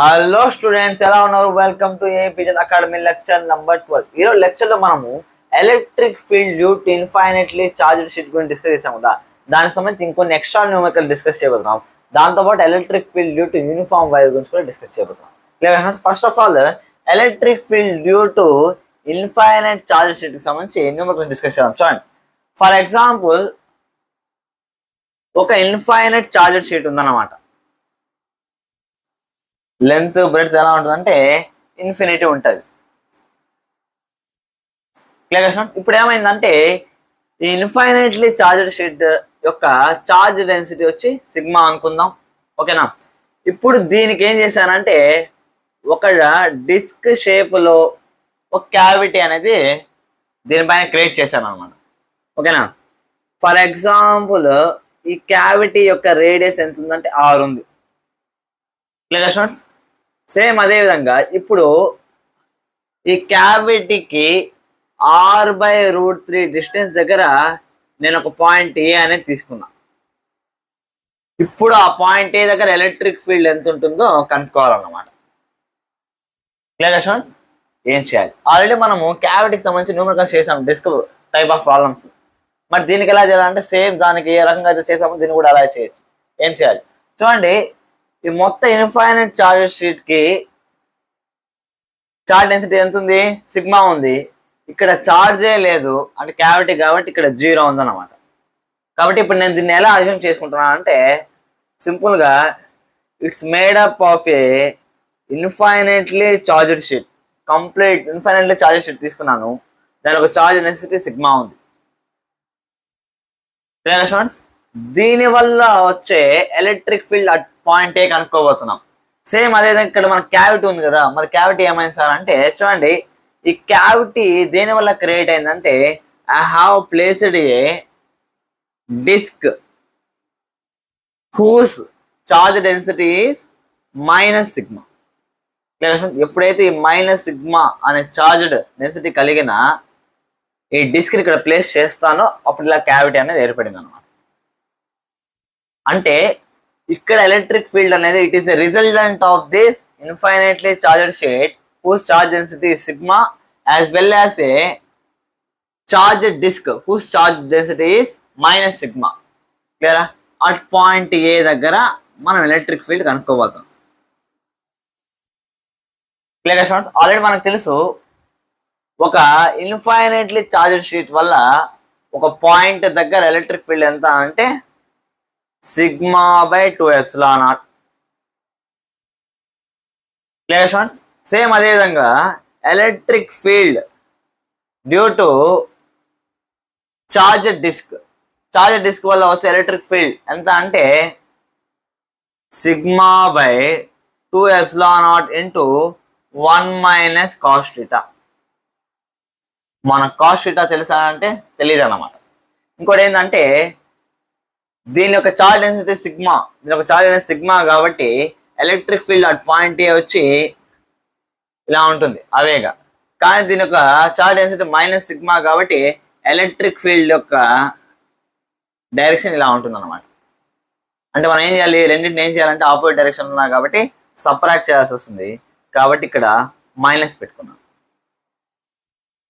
Hello students, ఎలా ఉన్నారు? Welcome to APZ academy lecture number 12. ఈరోజు లెక్చర్ లో మనము electric field due to infinitely charged sheet గురించి డిస్కస్ చేసాం కదా. దానికి సంబంధించి ఇంకొన్ని ఎక్స్ట్రా న్యూమరికల్ డిస్కస్ చేయబోతున్నాం. దాంతోపాటు electric field due to uniform wire గురించి కూడా డిస్కస్ చేయబోతున్నాం. First of all electric field due to infinite charged sheet కి సంబంధించి న్యూమరికల్ డిస్కస్ చేద్దాం. చూడండి, ఫర్ ఎగ్జాంపుల్ ఒక ఇన్ఫైనైట్ చార్జ్డ్ షీట్ ఉందన్నమాట. లెంత్ బ్రెడ్త్ ఎలా ఉంటుంది అంటే ఇన్ఫినిటీ ఉంటుంది. ఇప్పుడు ఏమైందంటే ఈ ఇన్ఫైనైట్లీ చార్జ్డ్ షీట్ యొక్క చార్జ్ డెన్సిటీ వచ్చి సిగ్మా అనుకుందాం, ఓకేనా. ఇప్పుడు దీనికి ఏం చేశానంటే ఒక డిస్క్ షేప్లో ఒక క్యావిటీ అనేది దీనిపైన క్రియేట్ చేశాను అనమాట, ఓకేనా. ఫర్ ఎగ్జాంపుల్ ఈ క్యావిటీ యొక్క రేడియస్ ఎంత ఉందంటే 6 ఉంది. క్లియర్ స్టూడెంట్స్, సేమ్ అదే విధంగా ఇప్పుడు ఈ క్యావిటీకి r/√3 డిస్టెన్స్ దగ్గర నేను ఒక పాయింట్ ఏ అనేది తీసుకున్నా. ఇప్పుడు ఆ పాయింట్ ఏ దగ్గర ఎలక్ట్రిక్ ఫీల్డ్ ఎంత ఉంటుందో కనుక్కోవాలన్నమాట. క్లియర్ స్టూడెంట్స్, ఏం చేయాలి? ఆల్రెడీ మనము క్యావిటీకి సంబంధించి న్యూమరికల్స్ చేసాం, డిస్క్ టైప్ ఆఫ్ ప్రాబ్లమ్స్. మరి దీనికి ఎలా చేయాలంటే సేమ్ దానికి ఏ రకంగా అయితే చేసామో దీన్ని కూడా అలా చేయొచ్చు. ఏం చేయాలి చూడండి, ఈ మొత్తం ఇన్ఫైనైట్ చార్జ్ షీట్ కి చార్జ్ డెన్సిటీ ఎంత ఉంది? సిగ్మా ఉంది. ఇక్కడ చార్జే లేదు అంటే క్యావిటీ కాబట్టి ఇక్కడ 0 ఉందన్నమాట. కాబట్టి ఇప్పుడు నేను దీన్ని ఎలా అజ్యూమ్ చేసుకుంటున్నాను అంటే సింపుల్ గా it's made up of A infinitely charged sheet. Complete infinitely charged sheet తీసుకున్నాను, దాని ఒక చార్జ్ డెన్సిటీ సిగ్మా ఉంది. దీని వల్ల వచ్చే electric field at point A కనుక్కోబోతున్నాం. సేమ్ అదేవిధంగా ఇక్కడ మన క్యావిటీ ఉంది కదా, మరి క్యావిటీ ఏమైంది సార్ అంటే చూడండి, ఈ క్యావిటీ దేని వల్ల క్రియేట్ అయిందంటే I have placed a disc whose charge density is -sigma. ఎప్పుడైతే ఈ -సిగ్మా అనే చార్జ్డ్ డెన్సిటీ కలిగిన ఈ డిస్క్ ఇక్కడ ప్లేస్ చేస్తానో అప్పుడు ఇలా క్యావిటీ అనేది ఏర్పడింది అనమాట. అంటే ఇక్కడ ఎలక్ట్రిక్ ఫీల్డ్ అనేది it is the resultant of this infinitely charged sheet whose charge density is sigma as well as a charged disk whose charge density is -sigma. క్లియరా? అట్ పాయింట్ ఏ దగ్గర మనం electric field కనుక్కోబోతాం. Clear students, already మనకు తెలుసు ఒక infinitely charged sheet వల్ల ఒక point దగ్గర ఎలక్ట్రిక్ ఫీల్డ్ ఎంత అంటే σ/2ε0. క్లియర్ స్టూడెంట్స్, సేమ్ అదే విధంగా electric field due to charged disc వల్ల వచ్చే ఎలక్ట్రిక్ ఫీల్డ్ ఎంత అంటే σ/2ε0 ఇంటూ 1 - cos θ. మన cos θ తెలుసా అంటే తెలియదు అన్నమాట. ఇంకోటి ఏంటంటే దీని యొక్క చార్జ్ డెన్సిటీ సిగ్మా, దీని యొక్క చార్జ్ డెన్సిటీ సిగ్మా కాబట్టి ఎలక్ట్రిక్ ఫీల్డ్ అట్ పాయింట్ ఏ వచ్చి ఇలా ఉంటుంది అవేగా. కానీ దీని యొక్క చార్జ్ డెన్సిటీ -సిగ్మా కాబట్టి ఎలక్ట్రిక్ ఫీల్డ్ యొక్క డైరెక్షన్ ఇలా ఉంటుంది అనమాట. అంటే మనం ఏం చేయాలి, రెండింటిని ఏం చేయాలంటే ఆపోజిట్ డైరెక్షన్ ఉన్నా కాబట్టి సబ్ట్రాక్ట్ చేయాల్సి వస్తుంది. కాబట్టి ఇక్కడ మైనస్ పెట్టుకున్నాం.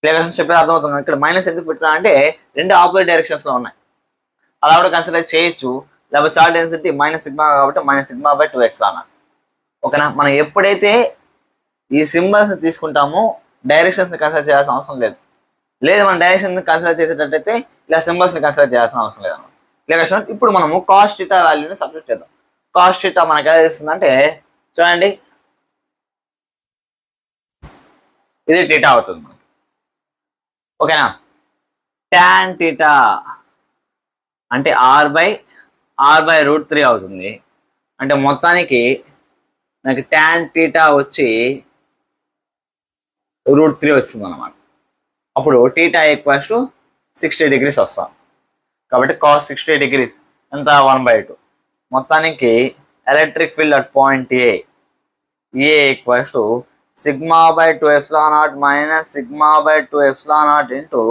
క్లియర్ చెప్పేది అర్థమవుతుంది. ఇక్కడ మైనస్ ఎందుకు పెట్టుకున్నా అంటే రెండు ఆపోజిట్ డైరెక్షన్స్ లో ఉన్నాయి, అలా కూడా కన్సిడర్ చేయొచ్చు. లేకపోతే చార్జ్ డెన్సిటీ -సిగ్మా కాబట్టి -σ/2ε0. ఓకేనా? మనం ఎప్పుడైతే ఈ సింబల్స్ తీసుకుంటామో డైరెక్షన్స్ ని కన్సిడర్ చేయాల్సిన అవసరం లేదు. మనం డైరెక్షన్ కన్సిడర్ చేసేటట్టయితే ఇలా సింబల్స్ ని కన్సిడర్ చేయాల్సిన అవసరం లేదన్నమాట. క్లియర్? ఇప్పుడు మనము cos θ వాల్యూని సబ్స్టిట్యూట్ చేద్దాం. cos θ మనకి ఎలా తెలుస్తుందంటే చూడండి, ఇది θ అవుతుంది మనకి, ఓకేనా. tan θ అంటే r/√3 అవుతుంది. అంటే మొత్తానికి నాకు tan θ వచ్చి √3 వస్తుంది అనమాట. అప్పుడు θ = 60 degrees వస్తాం. కాబట్టి cos 60 degrees ఎంత 1/2. మొత్తానికి electric field at point A = σ/2ε0 - σ/2ε0 into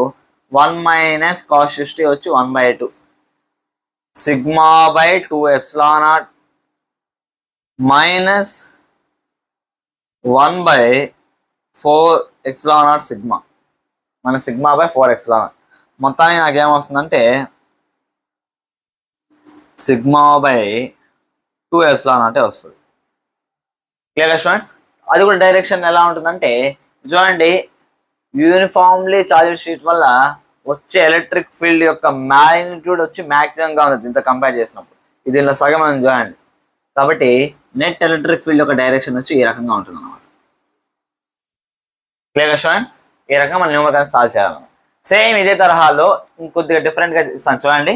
1 - cos 60 వచ్చి 1/2. σ/2ε0 - 1/4 సిగ్మా. మన సిగ్మా బై 4 మొత్తానికి నాకేమొస్తుందంటే సిగ్మా బై 2 అంటే వస్తుంది. Clear students? అది కూడా డైరెక్షన్ ఎలా ఉంటుందంటే చూడండి, యూనిఫామ్లీ చార్జ్డ్ షీట్ వల్ల వచ్చే ఎలక్ట్రిక్ ఫీల్డ్ యొక్క మ్యాగ్నిట్యూడ్ వచ్చి మ్యాక్సిమంగా ఉంది దీంతో కంపేర్ చేసినప్పుడు. దీనిలో సగం అని చూడండి. కాబట్టి నెట్ ఎలక్ట్రిక్ ఫీల్డ్ యొక్క డైరెక్షన్ వచ్చి ఈ రకంగా ఉంటుంది అన్నమాట. Clear students? ఈ రకంగా మనం న్యూమరికల్ సాల్వ్ చేయాలన్నమాట. సేమ్ ఇదే తరహాలో ఇంకొద్దిగా డిఫరెంట్గా ఇస్తాను చూడండి.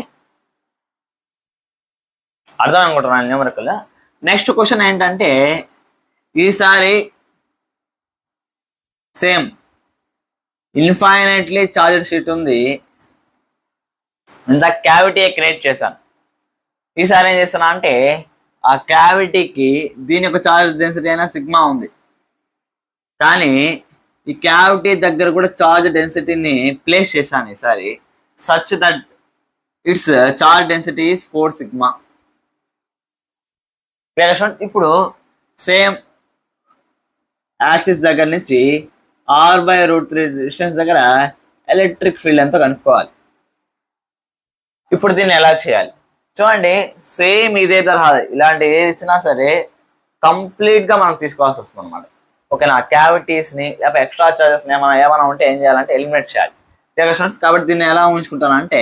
అర్థం అనుకుంటున్నాను న్యూమరికల్. నెక్స్ట్ క్వశ్చన్ ఏంటంటే ఈసారి సేమ్ ఇన్ఫైనైట్లీ చార్జ్డ్ షీట్ ఉంది. ఇంత క్యావిటీ క్రియేట్ చేశాను. ఈసారి ఏం చేస్తున్నా అంటే ఆ క్యావిటీకి దీని యొక్క చార్జ్ డెన్సిటీ అయినా సిగ్మా ఉంది, కానీ ఈ క్యావిటీ దగ్గర కూడా చార్జ్ డెన్సిటీని ప్లేస్ చేశాను ఈసారి such that it's charge density is 4 sigma. ఇప్పుడు సేమ్ యాక్సిస్ దగ్గర నుంచి r/√3 డిస్టెన్స్ దగ్గర ఎలక్ట్రిక్ ఫీల్డ్ ఎంతో కనుక్కోవాలి. ఇప్పుడు దీన్ని ఎలా చేయాలి చూడండి. సేమ్ ఇదే తరహా ఇలాంటి ఏది ఇచ్చినా సరే కంప్లీట్గా మనం తీసుకోవాల్సి వస్తుంది అనమాట. ఓకేనా? క్యావిటీస్ని లేకపోతే ఎక్స్ట్రా చార్జెస్ని ఏమైనా ఉంటే ఏం చేయాలంటే ఎలిమినేట్ చేయాలి. కాబట్టి దీన్ని ఎలా ఉంచుకుంటానంటే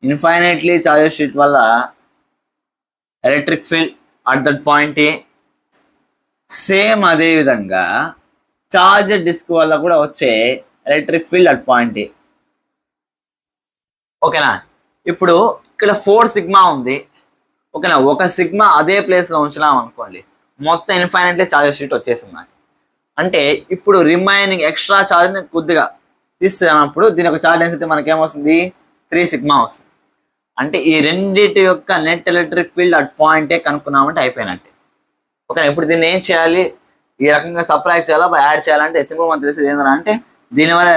ఇన్ఫైనైట్లీ చార్జెస్ షీట్ వల్ల electric field at that point A, same అదే విధంగా చార్జ్ డిస్క్ వల్ల కూడా వచ్చే ఎలక్ట్రిక్ ఫీల్డ్ అట్ పాయింట్ ఏ. ఓకేనా? ఇప్పుడు ఇక్కడ 4 సిగ్మా ఉంది. ఓకేనా? ఒక సిగ్మా అదే ప్లేస్లో ఉంచినాం అనుకోండి, మొత్తం ఇన్ఫైనైట్లీ చార్జ్ షీట్ వచ్చేసింది. అంటే ఇప్పుడు రిమైనింగ్ ఎక్స్ట్రా చార్జ్ని కొద్దిగా తీసినప్పుడు దీని యొక్క చార్జ్ డెన్సిటీ మనకేమొస్తుంది? 3 సిగ్మా వస్తుంది. అంటే ఈ రెండింటి యొక్క నెట్ ఎలక్ట్రిక్ ఫీల్డ్ అట్ పాయింటే కనుక్కున్నామంటే అయిపోయినట్టే. ఓకే, ఇప్పుడు దీన్ని ఏం చేయాలి? ఈ రకంగా సబ్ట్రాక్ట్ చేయాలా యాడ్ చేయాలంటే సింపుల్ మనకు తెలిసేది ఏంటంటే దీనివల్ల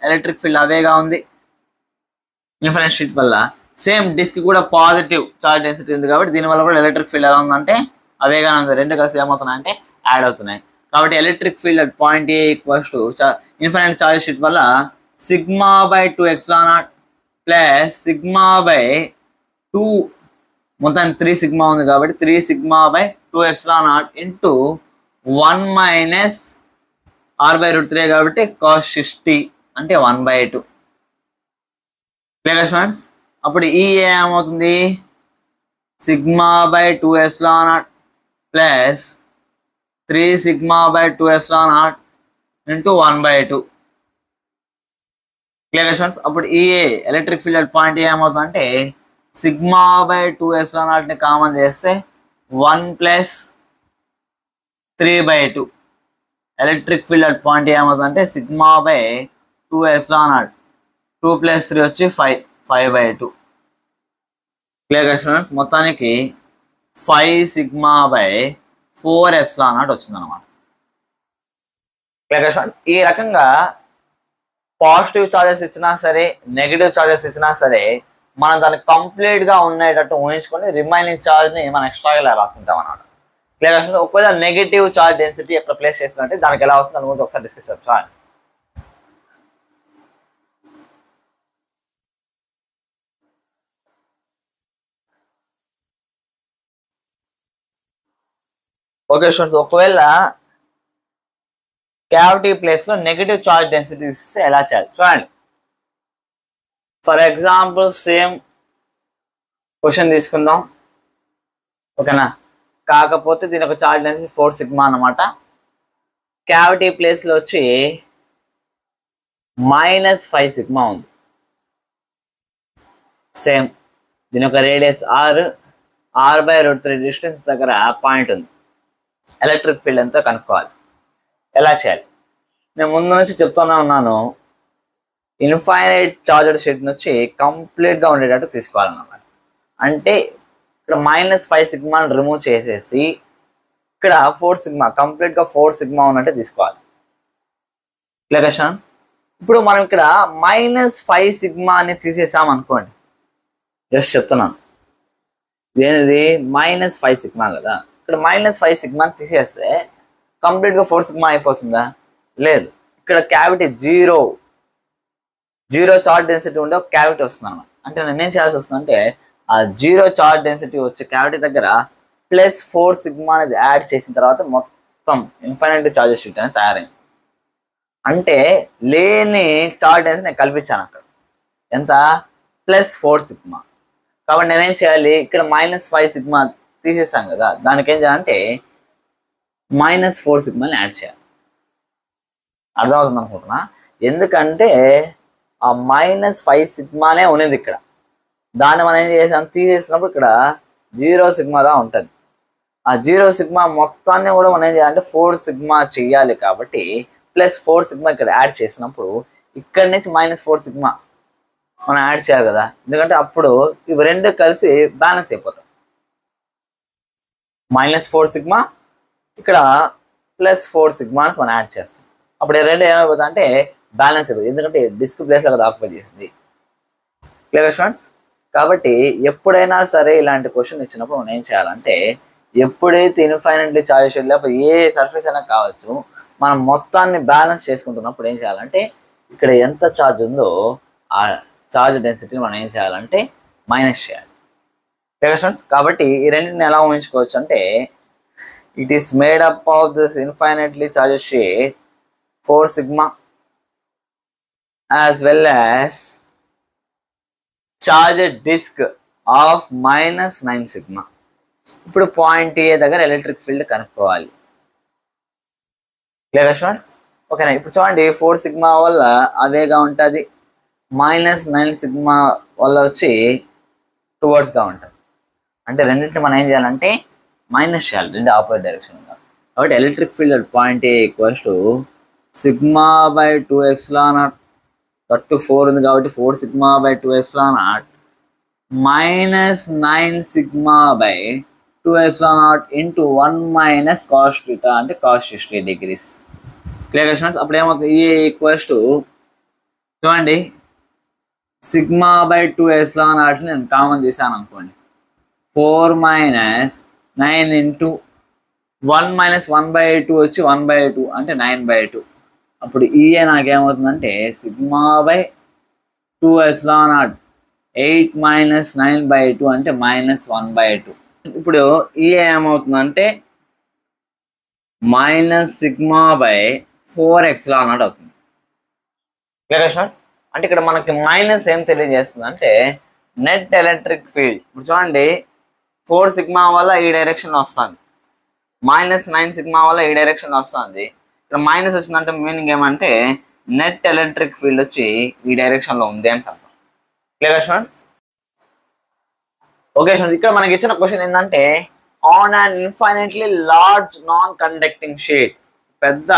ఎలక్ట్రిక్ ఫీల్డ్ అవేగా ఉంది ఇన్ఫైనైట్ షీట్ వల్ల. సేమ్ డిస్క్ కూడా పాజిటివ్ చార్జ్ డెన్సిటీ ఉంది కాబట్టి దీనివల్ల కూడా ఎలక్ట్రిక్ ఫీల్డ్ ఎలా ఉందంటే అవేగా ఉంది. రెండు కలిసి ఏమవుతున్నాయంటే యాడ్ అవుతున్నాయి. కాబట్టి electric field at point A equals to infinite charge sheet వల్ల sigma by 2 plus sigma by 2, మొత్తం 3 సిగ్మా ఉంది కాబట్టి 3 sigma by 2 into 1 minus r/√3 కాబట్టి cos 60 అంటే 1/2. Clear students? అప్పుడు ఈ ఏమవుతుంది? Sigma by 2 plus 3 sigma by 2 into 1/2. Clear students? అప్పుడు ఈ ఎలక్ట్రిక్ ఫీల్డ్ అట్ పాయింట్ ఏమవుతుందంటే సిగ్మా బై 2 కామన్ చేస్తే 1 plus 3/2. Electric field at point ఏమవుతుందంటే సిగ్మా బై 2 2 ప్లస్ 3 వచ్చి 5/2. Clear students? మొత్తానికి 5 సిగ్మా బై 4 వచ్చిందన్నమాట. Clear students? ఈ రకంగా పాజిటివ్ చార్జెస్ ఇచ్చినా సరే నెగిటివ్ చార్జెస్ ఇచ్చినా సరే మనం దాన్ని కంప్లీట్గా ఉండేటట్టు ఊహించుకొని రిమైనింగ్ చార్జ్ని మనం ఎక్స్ట్రాగా ఇలా రాసుకుంటాం అన్నమాట. క్లియర్? ఒకవేళ నెగిటివ్ చార్జ్ డెన్సిటీ ఎక్కడ ప్లేస్ చేసినట్టే దానికి ఎలా వస్తుంది అని ఒకసారి డిస్కస్ చేద్దాం. చూడండి. ఓకే స్టూడెంట్స్, ఒకవేళ క్యావిటీ ప్లేస్లో నెగిటివ్ చార్జ్ డెన్సిటీ ఇస్తే ఎలా చేయాలి చూడండి. ఫర్ ఎగ్జాంపుల్ సేమ్ క్వశ్చన్ తీసుకుందాం. ఓకేనా? కాకపోతే దీని ఒక చార్జ్ డెన్సిటీ 4 సిగ్మా అన్నమాట. క్యావిటీ ప్లేస్లో వచ్చి -5 సిగ్మా ఉంది. సేమ్ దీని ఒక రేడియస్ r/√3 డిస్టెన్స్ దగ్గర పాయింట్ ఉంది. ఎలక్ట్రిక్ ఫీల్డ్ ఎంతో కనుక్కోవాలి. ఎలా చేయాలి? నేను ముందు నుంచి చెప్తూనే ఉన్నాను, ఇన్ఫైనైట్ చార్జెడ్ షీట్ నుంచి కంప్లీట్గా ఉండేటట్టు తీసుకోవాలన్నమాట. అంటే ఇక్కడ -5 సిగ్మాని రిమూవ్ చేసేసి ఇక్కడ 4 సిగ్మా కంప్లీట్గా 4 సిగ్మా ఉన్నట్టే తీసుకోవాలి. క్లియర్? ఇప్పుడు మనం ఇక్కడ -5 సిగ్మా అని తీసేసాం అనుకోండి, జస్ట్ చెప్తున్నాను, ఇదేది -5 సిగ్మా కదా, ఇక్కడ -5 సిగ్మాని తీసేస్తే కంప్లీట్గా 4 సిగ్మా అయిపోతుందా? లేదు. ఇక్కడ క్యావిటీ జీరో చార్జ్ డెన్సిటీ ఉండే ఒక క్యావిటీ వస్తుంది అనమాట. అంటే నేనేం చేయాల్సి వస్తుందంటే ఆ జీరో చార్జ్ డెన్సిటీ వచ్చే క్యావిటీ దగ్గర +4 సిగ్మా అనేది యాడ్ చేసిన తర్వాత మొత్తం ఇన్ఫైనైట్ చార్జెస్ షీట్ అనేది తయారైంది. అంటే లేని చార్జ్ డెన్సిటీ నేను కల్పించాను అక్కడ. ఎంత? +4 సిగ్మా. కాబట్టి నేనేం చేయాలి? ఇక్కడ -5 సిగ్మా తీసేసాను కదా, దానికి ఏం చేయాలంటే -4 సిగ్మాని యాడ్ చేయాలి. అర్థమవుతుంది అనుకుంటున్నా. ఎందుకంటే ఆ -5 సిగ్మానే ఉన్నది ఇక్కడ. దాన్ని మనం ఏం చేసాం? తీసేసినప్పుడు ఇక్కడ 0 సిగ్మాగా ఉంటుంది. ఆ 0 సిగ్మా మొత్తాన్ని కూడా మనం ఏం చేయాలంటే 4 సిగ్మా చెయ్యాలి. కాబట్టి +4 సిగ్మా ఇక్కడ యాడ్ చేసినప్పుడు ఇక్కడి నుంచి -4 సిగ్మా మనం యాడ్ చేయాలి కదా, ఎందుకంటే అప్పుడు ఇవి రెండు కలిసి బ్యాలెన్స్ అయిపోతాయి. -4 సిగ్మా ఇక్కడ +4 సిగ్మాస్ మనం యాడ్ చేస్తాం. అప్పుడు ఈ రెండు ఏమైపోతుంది అంటే బ్యాలెన్స్ అయిపోతుంది, ఎందుకంటే డిస్క్ ప్లేస్లో కదా ఆక్యుపై చేసింది. Clear students? కాబట్టి ఎప్పుడైనా సరే ఇలాంటి క్వశ్చన్ ఇచ్చినప్పుడు మనం ఏం చేయాలంటే ఎప్పుడైతే ఇన్ఫైనైట్లీ చార్జ్ షీట్ లేకపోతే ఏ సర్ఫేస్ అయినా కావచ్చు, మనం మొత్తాన్ని బ్యాలెన్స్ చేసుకుంటున్నప్పుడు ఏం చేయాలంటే ఇక్కడ ఎంత ఛార్జ్ ఉందో ఆ ఛార్జ్ డెన్సిటీని మనం ఏం చేయాలంటే మైనస్ చేయాలి. Clear students? కాబట్టి ఈ రెండింటిని ఎలా ఊహించుకోవచ్చు అంటే it is made up of this infinitely charge sheet 4 sigma as well as charged disk of -9 sigma. ఇప్పుడు పాయింట్ ఏ దగ్గర ఎలక్ట్రిక్ ఫీల్డ్ కనుక్కోవాలి. Clear students? ఓకేనా? ఇప్పుడు చూడండి 4 సిగ్మా వల్ల అవేగా ఉంటుంది, -9 సిగ్మా వల్ల వచ్చి టువర్డ్స్గా ఉంటుంది. అంటే రెండింటిని మనం ఏం చేయాలంటే మైనస్ చేయాలి, రెండు ఆపోజిట్ డైరెక్షన్గా. కాబట్టి ఎలక్ట్రిక్ ఫీల్డ్ పాయింట్ ఏ σ/2ε0 కట్టు 4 ఉంది కాబట్టి 4 σ/2ε0 -9 σ/2ε0 ఇంటూ 1 - cos θ అంటే cos 60 degrees. Clear students? అప్పుడు ఏమవుతుంది? ఏ చూడండి σ/2ε0 నేను కామన్ తీసాను అనుకోండి, 4 - 9 ఇంటూ 1 - 1/2 వచ్చి 1/2 అంటే 9/2. అప్పుడు ఈఏ నాకేమవుతుందంటే σ/2ε0 8 - 9/2 అంటే -1/2. ఇప్పుడు ఈఏ ఏమవుతుందంటే -σ/4ε0 అవుతుంది. Clear students? అంటే ఇక్కడ మనకి మైనస్ ఏం తెలియజేస్తుంది అంటే నెట్ ఎలక్ట్రిక్ ఫీల్డ్. ఇప్పుడు చూడండి 4 సిగ్మా వల్ల ఈ డైరెక్షన్లో వస్తుంది, -9 సిగ్మా వల్ల ఈ డైరెక్షన్లో వస్తుంది. ఇక్కడ మైనస్ వచ్చిందంటే మీనింగ్ ఏమంటే నెట్ ఎలక్ట్రిక్ ఫీల్డ్ వచ్చి ఈ డైరెక్షన్లో ఉంది అని అర్థం. Clear students? ఓకే స్టూడెంట్స్, ఇక్కడ మనకి ఇచ్చిన క్వశ్చన్ ఏంటంటే on an infinitely large non conducting sheet, పెద్ద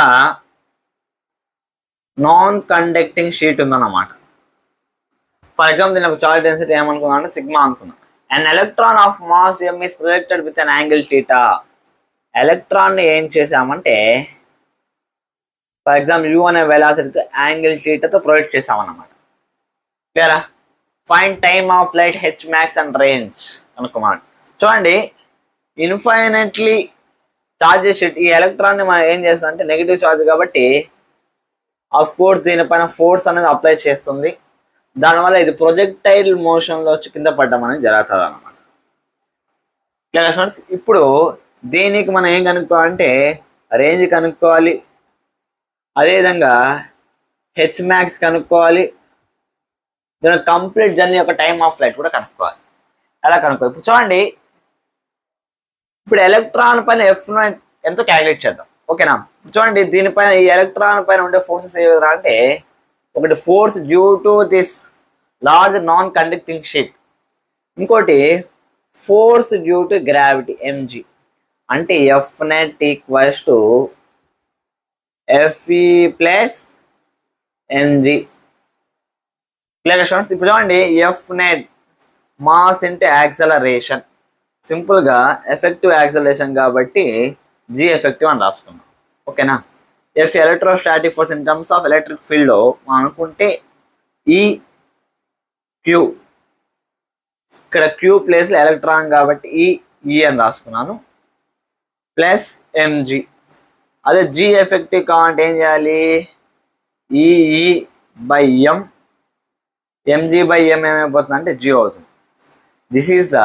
నాన్ కండక్టింగ్ షీట్ ఉందన్నమాట. ఫర్ ఎగ్జాంపుల్ దీని చార్జ్ డెన్సిటీ ఏమనుకున్నాం అంటే సిగ్మా అనుకున్నాం. And electron of mass m is projected with an angle theta. ఎలక్ట్రాన్ని ఏం చేసామంటే ఫర్ ఎగ్జాంపుల్ u అనే వెలాసిటీతో యాంగిల్ థీటాతో ప్రొజెక్ట్ చేసామన్నమాట. క్లియరా? Find time of flight h max and range అనుకోమని. చూడండి ఇన్ఫైనైట్లీ చార్జ్ షీట్, ఈ ఎలక్ట్రాన్ని మనం ఏం చేస్తాం అంటే నెగిటివ్ చార్జ్ కాబట్టి ఆఫ్ కోర్స్ దీనిపైన ఫోర్స్ అనేది అప్లై చేస్తుంది, దానివల్ల ఇది ప్రొజెక్టైల్ మోషన్లో వచ్చి కింద పడ్డం అనేది జరుగుతుంది అన్నమాట. Clear students? ఇప్పుడు దీనికి మనం ఏం కనుక్కోవాలంటే రేంజ్ కనుక్కోవాలి, అదేవిధంగా h max కనుక్కోవాలి, దీని కంప్లీట్ జర్నీ యొక్క టైమ్ ఆఫ్ ఫ్లైట్ కూడా కనుక్కోవాలి. అలా కనుక్కోవాలి. ఇప్పుడు చూడండి, ఇప్పుడు ఎలక్ట్రాన్ పైన F ఎంతో క్యాలిక్యులేట్ చేద్దాం. ఓకేనా? చూడండి దీనిపైన ఈ ఎలక్ట్రాన్ పైన ఉండే ఫోర్సెస్ ఏ విధంగా అంటే ఒకటి force due to this large non conducting sheet, ఇంకోటి force due to gravity mg. అంటే F net equals to Fe plus mg. Clear students? ఇప్పుడు చూడండి F net mass into acceleration, సింపుల్గా ఎఫెక్టివ్ యాక్సలరేషన్ కాబట్టి g ఎఫెక్టివ్ అని రాసుకున్నాం. ఓకేనా? F electrostatic force in terms of electric ఫీల్డ్లో మనం అనుకుంటే ఈ Q, ఇక్కడ Q ప్లేస్లో ఎలక్ట్రాన్ కాబట్టి ఈ అని రాసుకున్నాను, ప్లస్ mg. అదే జీ ఎఫెక్టివ్ కావాలంటే ఏం చేయాలి? EE by m, m g by m ఏమైపోతుంది అంటే జీ అవుతుంది. This is the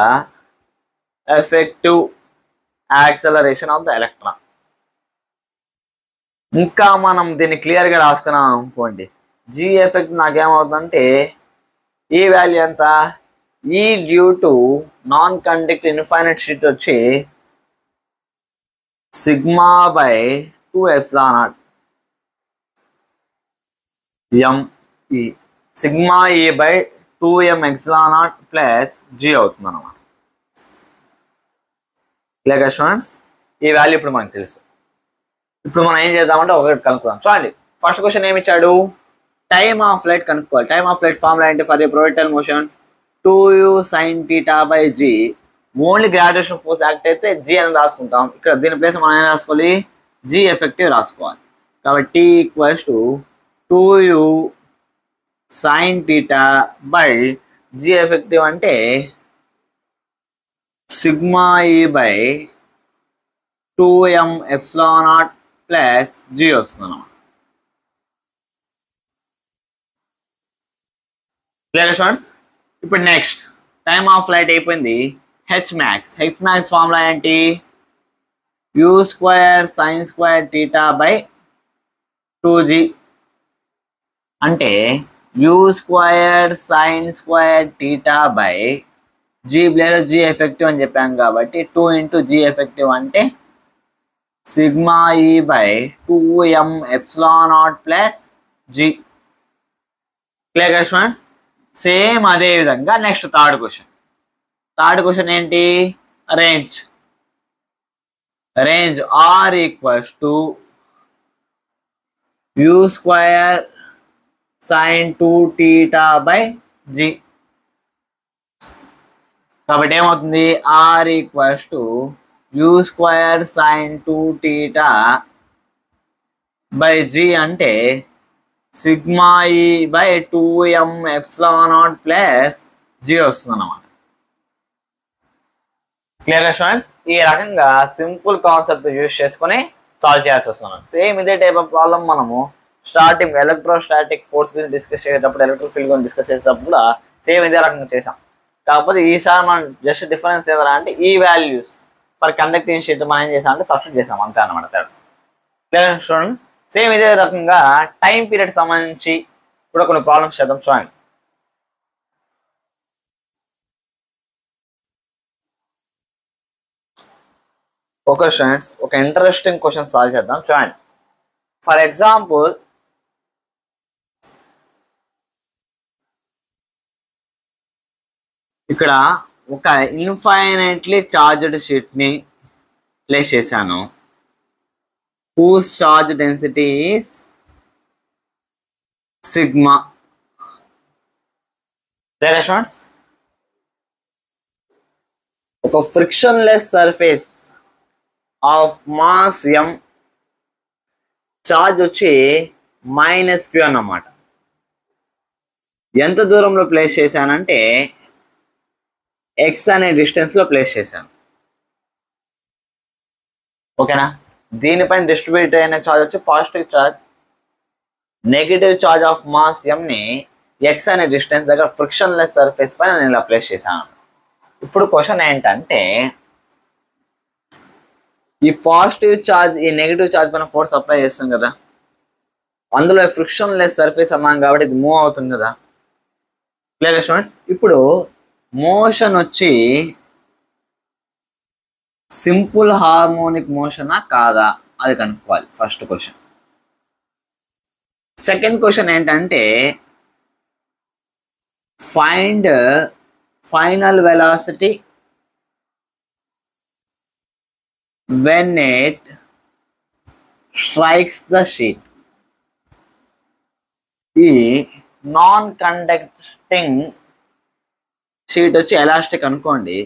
effective acceleration of the electron. ఇంకా మనం దీన్ని క్లియర్గా రాసుకున్నాం అనుకోండి, జీ ఎఫెక్ట్ నాకేమవుతుందంటే ఈ వాల్యూ ఎంత? ఈ due to non conduct infinite sheet వచ్చి sigma by 2 epsilon naught m e, sigma e by 2m epsilon naught plus g అవుతుంది అన్నమాట. Clear students? ఈ వాల్యూ ఇప్పుడు మనకు తెలుసు. ఇప్పుడు మనం ఏం చేద్దామంటే ఒకటి కనుక్కుందాం. చూడండి, ఫస్ట్ క్వశ్చన్ ఏమి ఇచ్చాడు? టైమ్ ఆఫ్ ఫ్లైట్ కనుక్కోవాలి. టైమ్ ఆఫ్ ఫ్లైట్ ఫార్ములా ఏంటి? For the projectile motion 2u sin θ by g. Only gravitation force act అయితే g అని రాసుకుంటాం. ఇక్కడ దీని ప్లేస్ మనం ఏం రాసుకోవాలి? g ఎఫెక్టివ్ రాసుకోవాలి. కాబట్టి equals to 2u sin θ by g effective అంటే sigma e by 2m epsilon naught plus g వస్తుంది అన్నమాట. Clear students? ఇప్పుడు నెక్స్ట్ టైమ్ ఆఫ్ ఫ్లైట్ అయిపోయింది. హెచ్ మ్యాక్స్ ఫార్ములా ఏంటి? U square sine square theta by 2g అంటే u square sine square theta by g plus g effective అని చెప్పాం కాబట్టి 2 into g effective అంటే sigma e by 2m epsilon naught plus g. Clear students? Same అదే విధంగా next third question ఏంటి? Range R equals to u square sine 2θ by g. కాబట్టి ఏమవుతుంది? R equals to u square sine 2θ by g అంటే sigma e by 2m epsilon naught plus g వస్తుంది అన్నమాట. Clear students? ఈ రకంగా సింపుల్ కాన్సెప్ట్ యూజ్ చేసుకుని solve చేయాల్సి వస్తున్నాం. సేమ్ ఇదే టైప్ ఆఫ్ ప్రాబ్లం మనము స్టార్టింగ్ ఎలక్ట్రోస్టాటిక్ ఫోర్స్ గురించి డిస్కస్ చేసేటప్పుడు, ఎలక్ట్రిక్ ఫీల్డ్ గురించి డిస్కస్ చేసేటప్పుడు కూడా సేమ్ ఇదే రకంగా చేసాం. కాకపోతే ఈసారి మనం జస్ట్ డిఫరెన్స్ ఏదైనా అంటే ఈ వాల్యూస్ ఫర్ కండక్టింగ్ షీట్ మనం ఏం చేసాం అంటే సబ్స్టిట్యూట్ చేసాం అంతే అన్నమాట. Clear students? సేమ్ ఇదే రకంగా టైం పీరియడ్ సంబంధించి కూడా కొన్ని ప్రాబ్లమ్స్ చేద్దాం. చూడండి, ఓకే స్టూడెంట్స్, ఒక ఇంట్రెస్టింగ్ క్వశ్చన్ సాల్వ్ చేద్దాం. చూడండి, ఫర్ ఎగ్జాంపుల్ ఇక్కడ ఒక ఇన్ఫైనైట్లీ చార్జ్డ్ షీట్ ని ప్లేస్ చేశాను. whose charge density is sigma. Clear students? ఒక frictionless surface of mass m, charge వచ్చి -q అన్నమాట. ఎంత దూరంలో ప్లేస్ చేశానంటే x అనే డిస్టెన్స్ లో ప్లేస్ చేశాను. ఓకేనా? దీనిపైన డిస్ట్రిబ్యూట్ అయిన ఛార్జ్ వచ్చి positive charge. Negative charge of mass m ని x అనే డిస్టెన్స్ దగ్గర ఫ్రిక్షన్లెస్ సర్ఫేస్ పైన నేను ఇలా ప్లేస్ చేశాను. ఇప్పుడు క్వశ్చన్ ఏంటంటే ఈ పాజిటివ్ ఛార్జ్ ఈ నెగిటివ్ ఛార్జ్ పైన ఫోర్స్ అప్లై చేస్తాం కదా, అందులో ఫ్రిక్షన్లెస్ సర్ఫేస్ అన్నాం కాబట్టి ఇది మూవ్ అవుతుంది కదా. Clear students? ఇప్పుడు మోషన్ వచ్చి సింపుల్ హార్మోనిక్ మోషనా కాదా అది కనుక్కోవాలి ఫస్ట్ క్వశ్చన్. సెకండ్ క్వశ్చన్ ఏంటంటే find final velocity when it strikes the sheet. ఈ నాన్ కండక్టింగ్ షీట్ వచ్చి ఎలాస్టిక్ అనుకోండి.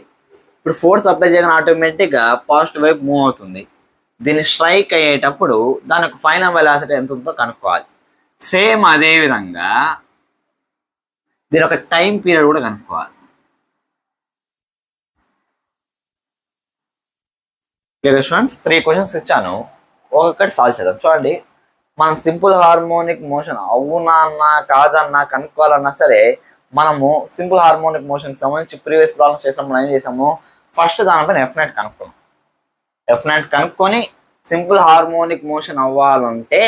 ఇప్పుడు ఫోర్స్ అప్లై చేయగానే ఆటోమేటిక్గా పాజిటివ్ వైపు మూవ్ అవుతుంది. దీన్ని స్ట్రైక్ అయ్యేటప్పుడు దాని యొక్క ఫైనల్ వెలాసిటీ ఎంత ఉందో కనుక్కోవాలి. సేమ్ అదే విధంగా దీని ఒక టైం పీరియడ్ కూడా కనుక్కోవాలి. స్టూడెంట్స్ 3 క్వశ్చన్స్ ఇచ్చాను. ఒక్కొక్కటి సాల్వ్ చేద్దాం. చూడండి, మనం సింపుల్ హార్మోనిక్ మోషన్ అవునా అన్నా కాదన్నా కనుక్కోవాలన్నా సరే మనము సింపుల్ హార్మోనిక్ మోషన్కి సంబంధించి ప్రీవియస్ ప్రాబ్లమ్స్ చేసినప్పుడు మనం ఏం చేసాము, ఫస్ట్ దానిపైన ఎఫ్నెట్ కనుక్కున్నాం. ఎఫ్నెట్ కనుక్కొని సింపుల్ హార్మోనిక్ మోషన్ అవ్వాలంటే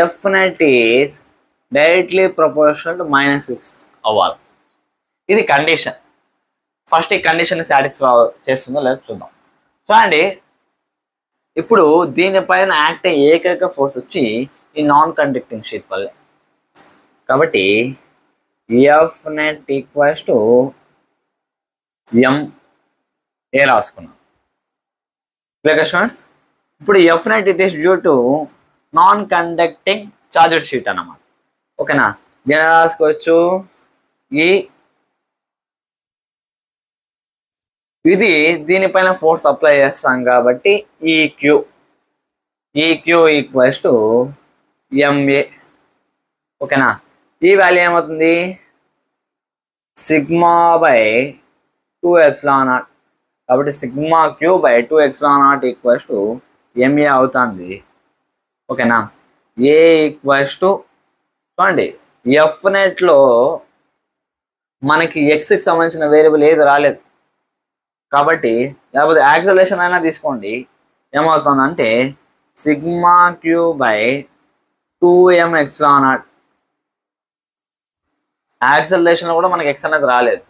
ఎఫ్నెట్ ఈజ్ డైరెక్ట్లీ ప్రపోర్షనల్ టు -6 అవ్వాలి. ఇది కండిషన్. ఫస్ట్ ఈ కండిషన్ సాటిస్ఫై చేస్తుందో లేదో చూద్దాం. చూడండి, ఇప్పుడు దీనిపైన యాక్ట్ అయ్యే ఏకైక ఫోర్స్ వచ్చి ఈ నాన్ కండక్టింగ్ షీట్ వల్లే. కాబట్టి F net equals to MA రాసుకున్నాం. స్టూడెంట్స్, ఇప్పుడు F net it is due to non conducting charged sheet అన్నమాట. ఓకేనా, దీని రాసుకోవచ్చు ఇది దీనిపైన ఫోర్స్ అప్లై చేస్తాం కాబట్టి ఈక్యూ ఈక్వల్స్ టు ఎంఏ. ఓకేనా, ఈ వాల్యూ ఏమవుతుంది, సిగ్మా బై 2ε0. కాబట్టి sigma q by 2ε0 equals to m a అవుతుంది. ఓకేనా, ఏ ఈక్వల్స్ టు చూడండి ఎఫ్ నెట్లో మనకి ఎక్స్కి సంబంధించిన వేరియబుల్ ఏది రాలేదు కాబట్టి, లేకపోతే యాక్సలరేషన్ అయినా తీసుకోండి, ఏమవుతుందంటే sigma q by 2mε0. Acceleration కూడా మనకి ఎక్స్ అనేది రాలేదు.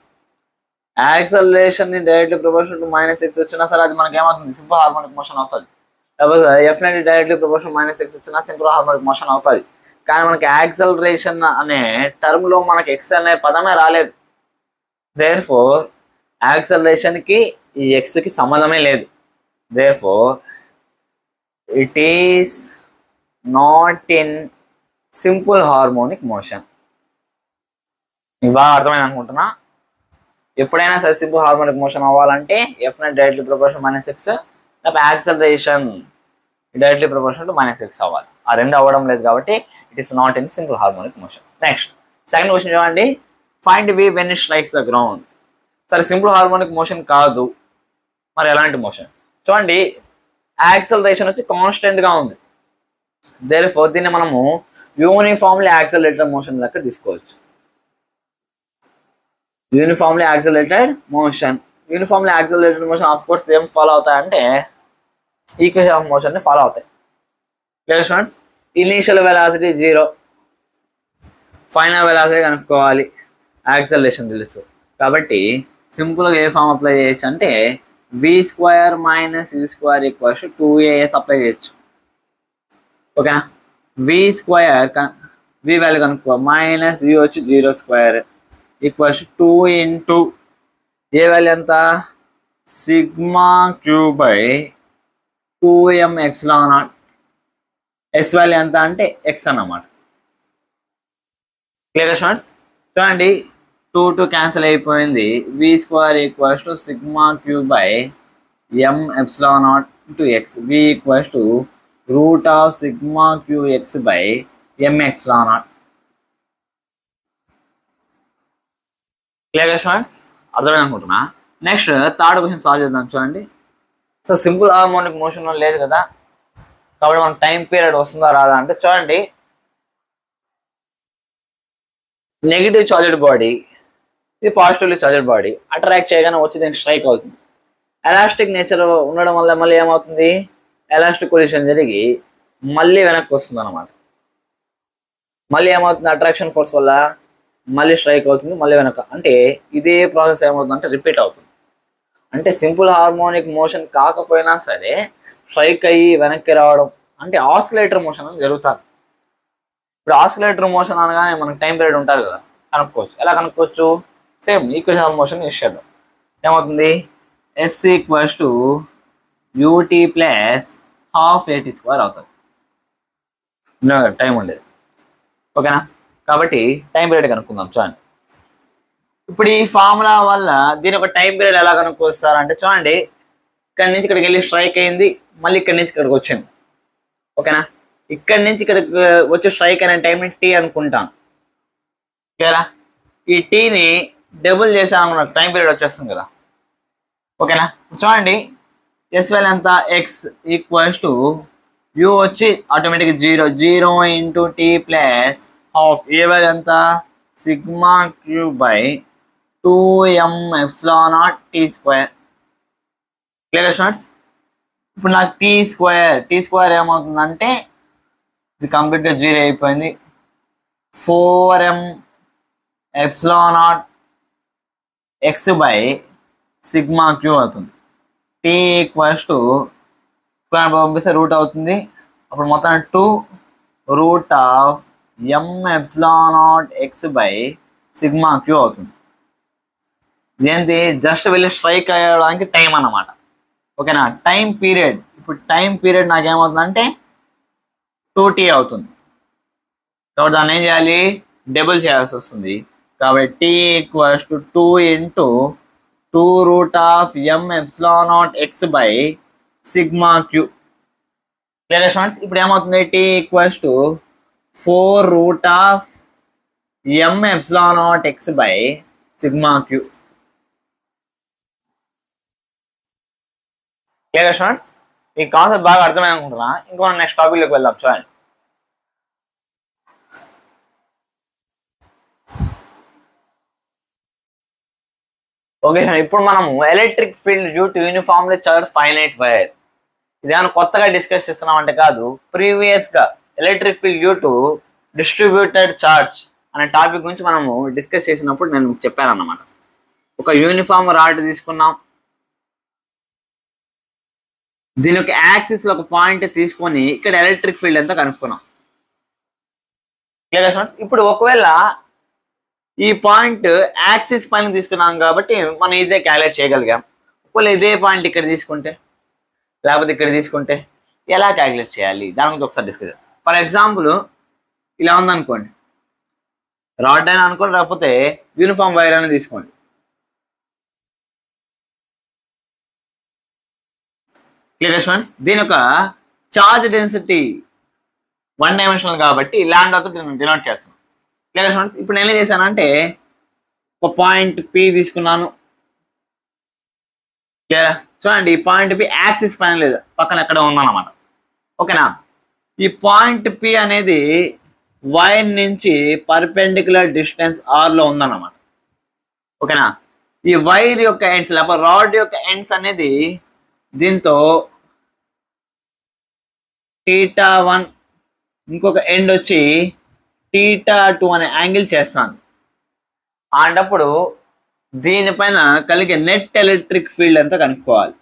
యాక్సలరేషన్ ని డైరెక్ట్లీ ప్రపోర్షనల్ టు -6 వచ్చినా సరే అది మనకి ఏమవుతుంది, సింపుల్ హార్మోనిక్ మోషన్ అవుతుంది. లేకపోతే ఎఫ్ నెట్ డైరెక్ట్లీ ప్రపోర్షనల్ -6 వచ్చినా సింపుల్ హార్మోనిక్ మోషన్ అవుతుంది. కానీ మనకి యాక్సలరేషన్ అనే టర్మ్ లో మనకి ఎక్స్ అనే పదమే రాలేదు. దేర్ఫోర్ యాక్సలరేషన్ కి ఈ ఎక్స్ కి సంబంధమే లేదు. Therefore it is not in simple harmonic motion. బాగా అర్థమైంది అనుకుంటున్నా. ఎప్పుడైనా సరే సింపుల్ హార్మోనిక్ మోషన్ అవ్వాలంటే ఎఫ్ నెట్ డైరెక్ట్లీ ప్రపోర్షనల్ -6 లేకపోతే యాక్సలరేషన్ డైరెక్ట్లీ ప్రపోర్షనల్ టు -6 అవ్వాలి. ఆ రెండు అవ్వడం లేదు కాబట్టి it is not in simple harmonic motion. Next second question చూడండి, find v when it strikes the ground. సరే సింపుల్ హార్మోనిక్ మోషన్ కాదు, మరి ఎలాంటి మోషన్? చూడండి, యాక్సలరేషన్ వచ్చి కాన్స్టెంట్ గా ఉంది. దేర్ఫోర్ దీన్ని మనము యూనిఫామ్లీ యాక్సలరేటెడ్ మోషన్ లెక్క తీసుకోవచ్చు. Uniformly accelerated motion of course ఏం ఫాలో అవుతాయంటే ఈక్వేషన్ ఆఫ్ మోషన్ ని ఫాలో అవుతాయి. Clear students, initial velocity 0, final velocity కనుక్కోవాలి, యాక్సలరేషన్ తెలుసు. కాబట్టి సింపుల్గా ఏ ఫామ్ అప్లై చేయొచ్చు అంటే v² - u² equals 2as apply చేయొచ్చు. ఓకేనా, v వాల్యూ కనుక్కో -u వచ్చి 0² ఈక్వల్స్ 2 ఇంటూ ఏ వాల్యూ ఎంత, sigma q by 2mε0. S value ఎంత అంటే ఎక్స్ అన్నమాట. క్లియర్ స్టూడెంట్స్, చూడండి 2 క్యాన్సిల్ అయిపోయింది. v² equals to sigma q by mε0 into x. v equals to root of sigma q x by mε0. Clear students, అర్థమైంది అనుకుంటున్నా. Next third question solve చేద్దాం. చూడండి, so simple harmonic motion లేదు కదా, కాబట్టి మనకు టైం పీరియడ్ వస్తుందా రాదా అంటే చూడండి, నెగిటివ్ చార్జెడ్ బాడీ, ఇది పాజిటివ్లీ చార్జెడ్ బాడీ అట్రాక్ట్ చేయగానే వచ్చి దీనికి స్ట్రైక్ అవుతుంది. ఎలాస్టిక్ నేచర్ ఉండడం వల్ల మళ్ళీ ఏమవుతుంది, ఎలాస్టిక్ కొలిషన్ జరిగి మళ్ళీ వెనక్కి వస్తుంది అనమాట. మళ్ళీ ఏమవుతుంది, అట్రాక్షన్ ఫోర్స్ వల్ల మళ్ళీ స్ట్రైక్ అవుతుంది, మళ్ళీ వెనక. అంటే ఇదే ప్రాసెస్ ఏమవుతుంది అంటే రిపీట్ అవుతుంది. అంటే సింపుల్ హార్మోనిక్ మోషన్ కాకపోయినా సరే స్ట్రైక్ అయ్యి వెనక్కి రావడం అంటే ఆసిలేటర్ మోషన్ అని జరుగుతుంది. ఇప్పుడు ఆసిలేటర్ మోషన్ అనగానే మనకు టైం పీరియడ్ ఉంటుంది కదా, కనుక్కోవచ్చు. ఎలా కనుక్కోవచ్చు, same equation of motion use చేద్దాం. ఏమవుతుంది, s equals to ut plus ½ at² అవుతుంది. టైం ఉండేది. ఓకేనా, కాబట్టి టైం పీరియడ్ కనుక్కుందాం. చూడండి, ఇప్పుడు ఈ ఫార్ములా వల్ల దీని ఒక టైం పీరియడ్ ఎలా కనుక్కొస్తారు అంటే చూడండి, ఇక్కడి నుంచి ఇక్కడికి వెళ్ళి స్ట్రైక్ అయింది, మళ్ళీ ఇక్కడి నుంచి ఇక్కడికి వచ్చింది. ఓకేనా, ఇక్కడి నుంచి ఇక్కడికి వచ్చి స్ట్రైక్ అయిన టైంని టీ అనుకుంటాను. ఓకేనా, ఈ టీని డబుల్ చేసాను, మనకు టైం పీరియడ్ వచ్చేస్తుంది కదా. ఓకేనా, చూడండి ఎస్ వాల్యూ ఎంత ఎక్స్ ఈక్వల్స్ టు యూ వచ్చి automatic 0 into t plus half a value ఎంత sigma q by 2m epsilon naught t square. Clear students? ఇప్పుడు నాకు టీ స్క్వేర్ ఏమవుతుందంటే ఇది కంప్లీట్గా 0 అయిపోయింది. 4m epsilon naught x by sigma q అవుతుంది. టీ ఈక్వల్స్ టు స్క్వేర్ పంపిస్తే రూట్ అవుతుంది. అప్పుడు మొత్తం 2 root of m epsilon naught x by sigma q అవుతుంది. ఇదేంటి జస్ట్ వెళ్ళి స్ట్రైక్ అయ్యడానికి టైం అన్నమాట. ఓకేనా? టైం పీరియడ్, ఇప్పుడు టైం పీరియడ్ నాకేమవుతుందంటే 2t అవుతుంది. కాబట్టి దాన్ని ఏం చేయాలి, డబుల్ చేయాల్సి వస్తుంది. కాబట్టి t equals to 2 into 2 root of m epsilon naught x by sigma q. Clear students? ఇప్పుడు ఏమవుతుంది, t equals to 4 root of m epsilon naught x by sigma q. Clear students? ఈ కాన్సెప్ట్ బాగా అర్థమైంది అనుకుంటున్నా. ఇంకా మనం నెక్స్ట్ టాపిక్లోకి వెళ్దాం. చూడండి. ఓకే, ఇప్పుడు మనము electric field due to uniformly charge finite wire. ఇదేమైనా కొత్తగా డిస్కస్ చేస్తున్నామంటే కాదు, ప్రీవియస్గా electric field due to distributed charge అనే టాపిక్ గురించి మనము డిస్కస్ చేసినప్పుడు నేను చెప్పాను అన్నమాట. ఒక యూనిఫామ్ రాడ్ తీసుకున్నాం, దీని యొక్క యాక్సిస్ లో ఒక పాయింట్ తీసుకొని ఇక్కడ ఎలక్ట్రిక్ ఫీల్డ్ ఎంత కనుక్కున్నాం. Clear students? ఇప్పుడు ఒకవేళ ఈ పాయింట్ యాక్సిస్ పైన తీసుకున్నాం కాబట్టి మనం ఇదే క్యాలిక్యులేట్ చేయగలిగాం. ఒకవేళ ఇదే పాయింట్ ఇక్కడ తీసుకుంటే, లేకపోతే ఇక్కడ తీసుకుంటే ఎలా క్యాలిక్యులేట్ చేయాలి దాని గురించి ఒకసారి డిస్కస్ చేద్దాం. ఫర్ ఎగ్జాంపుల్ ఇలా ఉందనుకోండి, రాడ్ అయినా అనుకోండి, లేకపోతే యూనిఫామ్ వైర్ అయినా తీసుకోండి. Clear students? దీని యొక్క చార్జ్ డెన్సిటీ 1 డైమెన్షనల్ కాబట్టి లాంబ్డాతో డినోట్ చేస్తున్నాం. Clear students? ఇప్పుడు నేను ఏం చేశానంటే ఒక పాయింట్ పి తీసుకున్నాను. క్లియర్? చూడండి, ఈ పాయింట్ పి యాక్సిస్ పైన లేదు, పక్కన ఎక్కడ ఉందన్నమాట. ఓకేనా? ఈ పాయింట్ పి అనేది వైర్ నుంచి పర్పెండిక్యులర్ డిస్టెన్స్ ఆర్లో ఉందన్నమాట. ఓకేనా? ఈ వైర్ యొక్క ఎండ్స్ లేకపోతే రాడ్ యొక్క ఎండ్స్ అనేది దీంతో θ1, ఇంకొక ఎండ్ వచ్చి θ2 అనే యాంగిల్ చేస్తాను. అలాంటప్పుడు దీనిపైన కలిగే నెట్ ఎలక్ట్రిక్ ఫీల్డ్ అంతా కనుక్కోవాలి.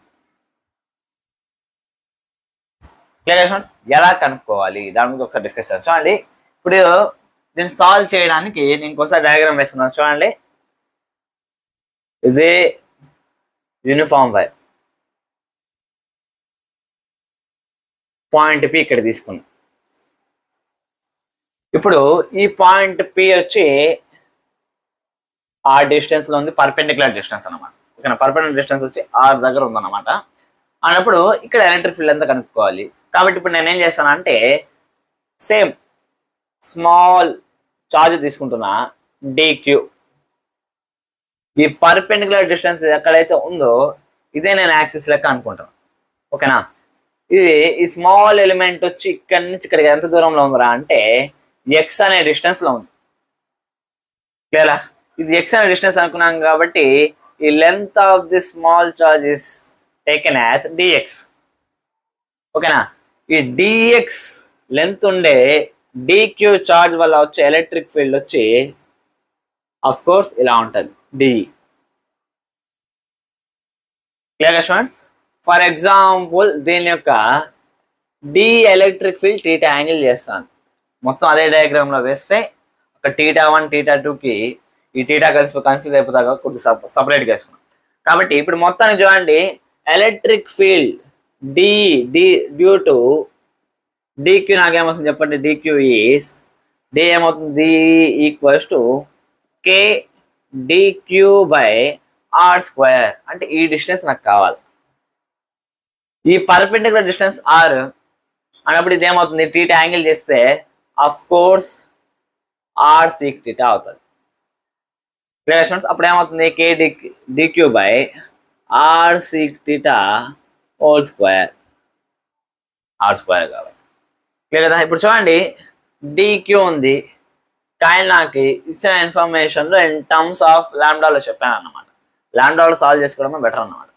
Clear students? ఎలా కనుక్కోవాలి దాని గురించి ఒకసారి డిస్కస్ చేద్దాం. చూడండి, ఇప్పుడు దీన్ని సాల్వ్ చేయడానికి నేను ఇంకోసారి డయాగ్రామ్ వేసుకున్నాను. చూడండి, ఇదే యూనిఫామ్ వైర్, పాయింట్ పి ఇక్కడ తీసుకున్నాం. ఇప్పుడు ఈ పాయింట్ పి వచ్చి ఆ డిస్టెన్స్ లో ఉంది, పర్పెండిక్యులర్ డిస్టెన్స్ అనమాట. ఓకేనా? పర్పెండిక్యులర్ డిస్టెన్స్ వచ్చి ఆర్ దగ్గర ఉందన్నమాట. అన్నప్పుడు ఇక్కడ ఎలక్ట్రిక్ ఫీల్డ్ ఎంత కనుక్కోవాలి. కాబట్టి ఇప్పుడు నేనేం చేస్తానంటే సేమ్ స్మాల్ చార్జ్ తీసుకుంటున్నా, డిక్యూ. ఈ పర్పెండిక్యులర్ డిస్టెన్స్ ఎక్కడైతే ఉందో ఇదే నేను యాక్సిస్ లెక్క అనుకుంటాను. ఓకేనా? ఇది ఈ స్మాల్ ఎలిమెంట్ వచ్చి ఇక్కడి నుంచి ఇక్కడికి ఎంత దూరంలో ఉందిరా అంటే ఎక్స్ అనే డిస్టెన్స్ లో ఉంది. క్లియరా? ఇది ఎక్స్ అనే డిస్టెన్స్ అనుకున్నాం కాబట్టి ఈ length of the small charge is taken as d x. ఓకేనా? ఈ డిఎక్స్ లెంత్ ఉండే డిక్యూ చార్జ్ వల్ల వచ్చే ఎలక్ట్రిక్ ఫీల్డ్ వచ్చి అఫ్ కోర్స్ ఇలా ఉంటుంది, d. Clear students? For example దీని యొక్క డి ఎలక్ట్రిక్ ఫీల్డ్ θ యాంగిల్ చేస్తాను. మొత్తం అదే డయాగ్రామ్ లో వేస్తే ఒక θ1 θ2కి ఈ θ కలిసి కన్ఫ్యూజ్ అయిపోతాగా కొద్దిగా సపరేట్ చేసుకున్నాం. కాబట్టి ఇప్పుడు మొత్తాన్ని చూడండి, electric field d d due to dq నాకేమవుతుంది చెప్పండి. డిక్యూ ఈస్ డి ఏమవుతుంది, d equals to k DQ by r square. అంటే ఈ డిస్టెన్స్ నాకు కావాలి. ఈ పర్పెండిక్యులర్ డిస్టెన్స్ ఆర్ అన్నప్పుడు ఇది ఏమవుతుంది, θ యాంగిల్ చేస్తే అఫ్ కోర్స్ ఆర్ సీక్ θ అవుతుంది. Clear students? అప్పుడు ఏమవుతుంది, k DQ by r sec θ whole square r square కాబట్టి క్లియర్ కదా. ఇప్పుడు చూడండి డిక్యూ ఉంది, కానీ నాకు ఇచ్చిన ఇన్ఫర్మేషన్లో ఇన్ టర్మ్స్ ఆఫ్ లాంబ్డాలో చెప్పాను అన్నమాట. లాంబ్డాలో సాల్వ్ చేసుకోవడమే బెటర్ అన్నమాట.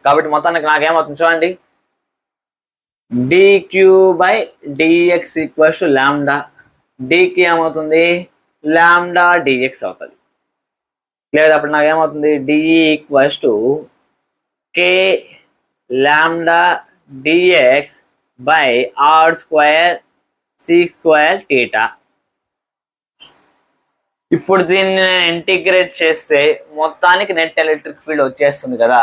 కాబట్టి మొత్తానికి నాకేమవుతుంది చూడండి, d q by d x equals to lambda, d q ఏమవుతుంది లాంబ్డా డిఎక్స్ అవుతుంది. లేదా అప్పుడు నాకు ఏమవుతుంది d e equals to k lambda d x by r square C square theta. ఇప్పుడు దీన్ని ఇంటిగ్రేట్ చేస్తే మొత్తానికి నెట్ ఎలక్ట్రిక్ ఫీల్డ్ వచ్చేస్తుంది కదా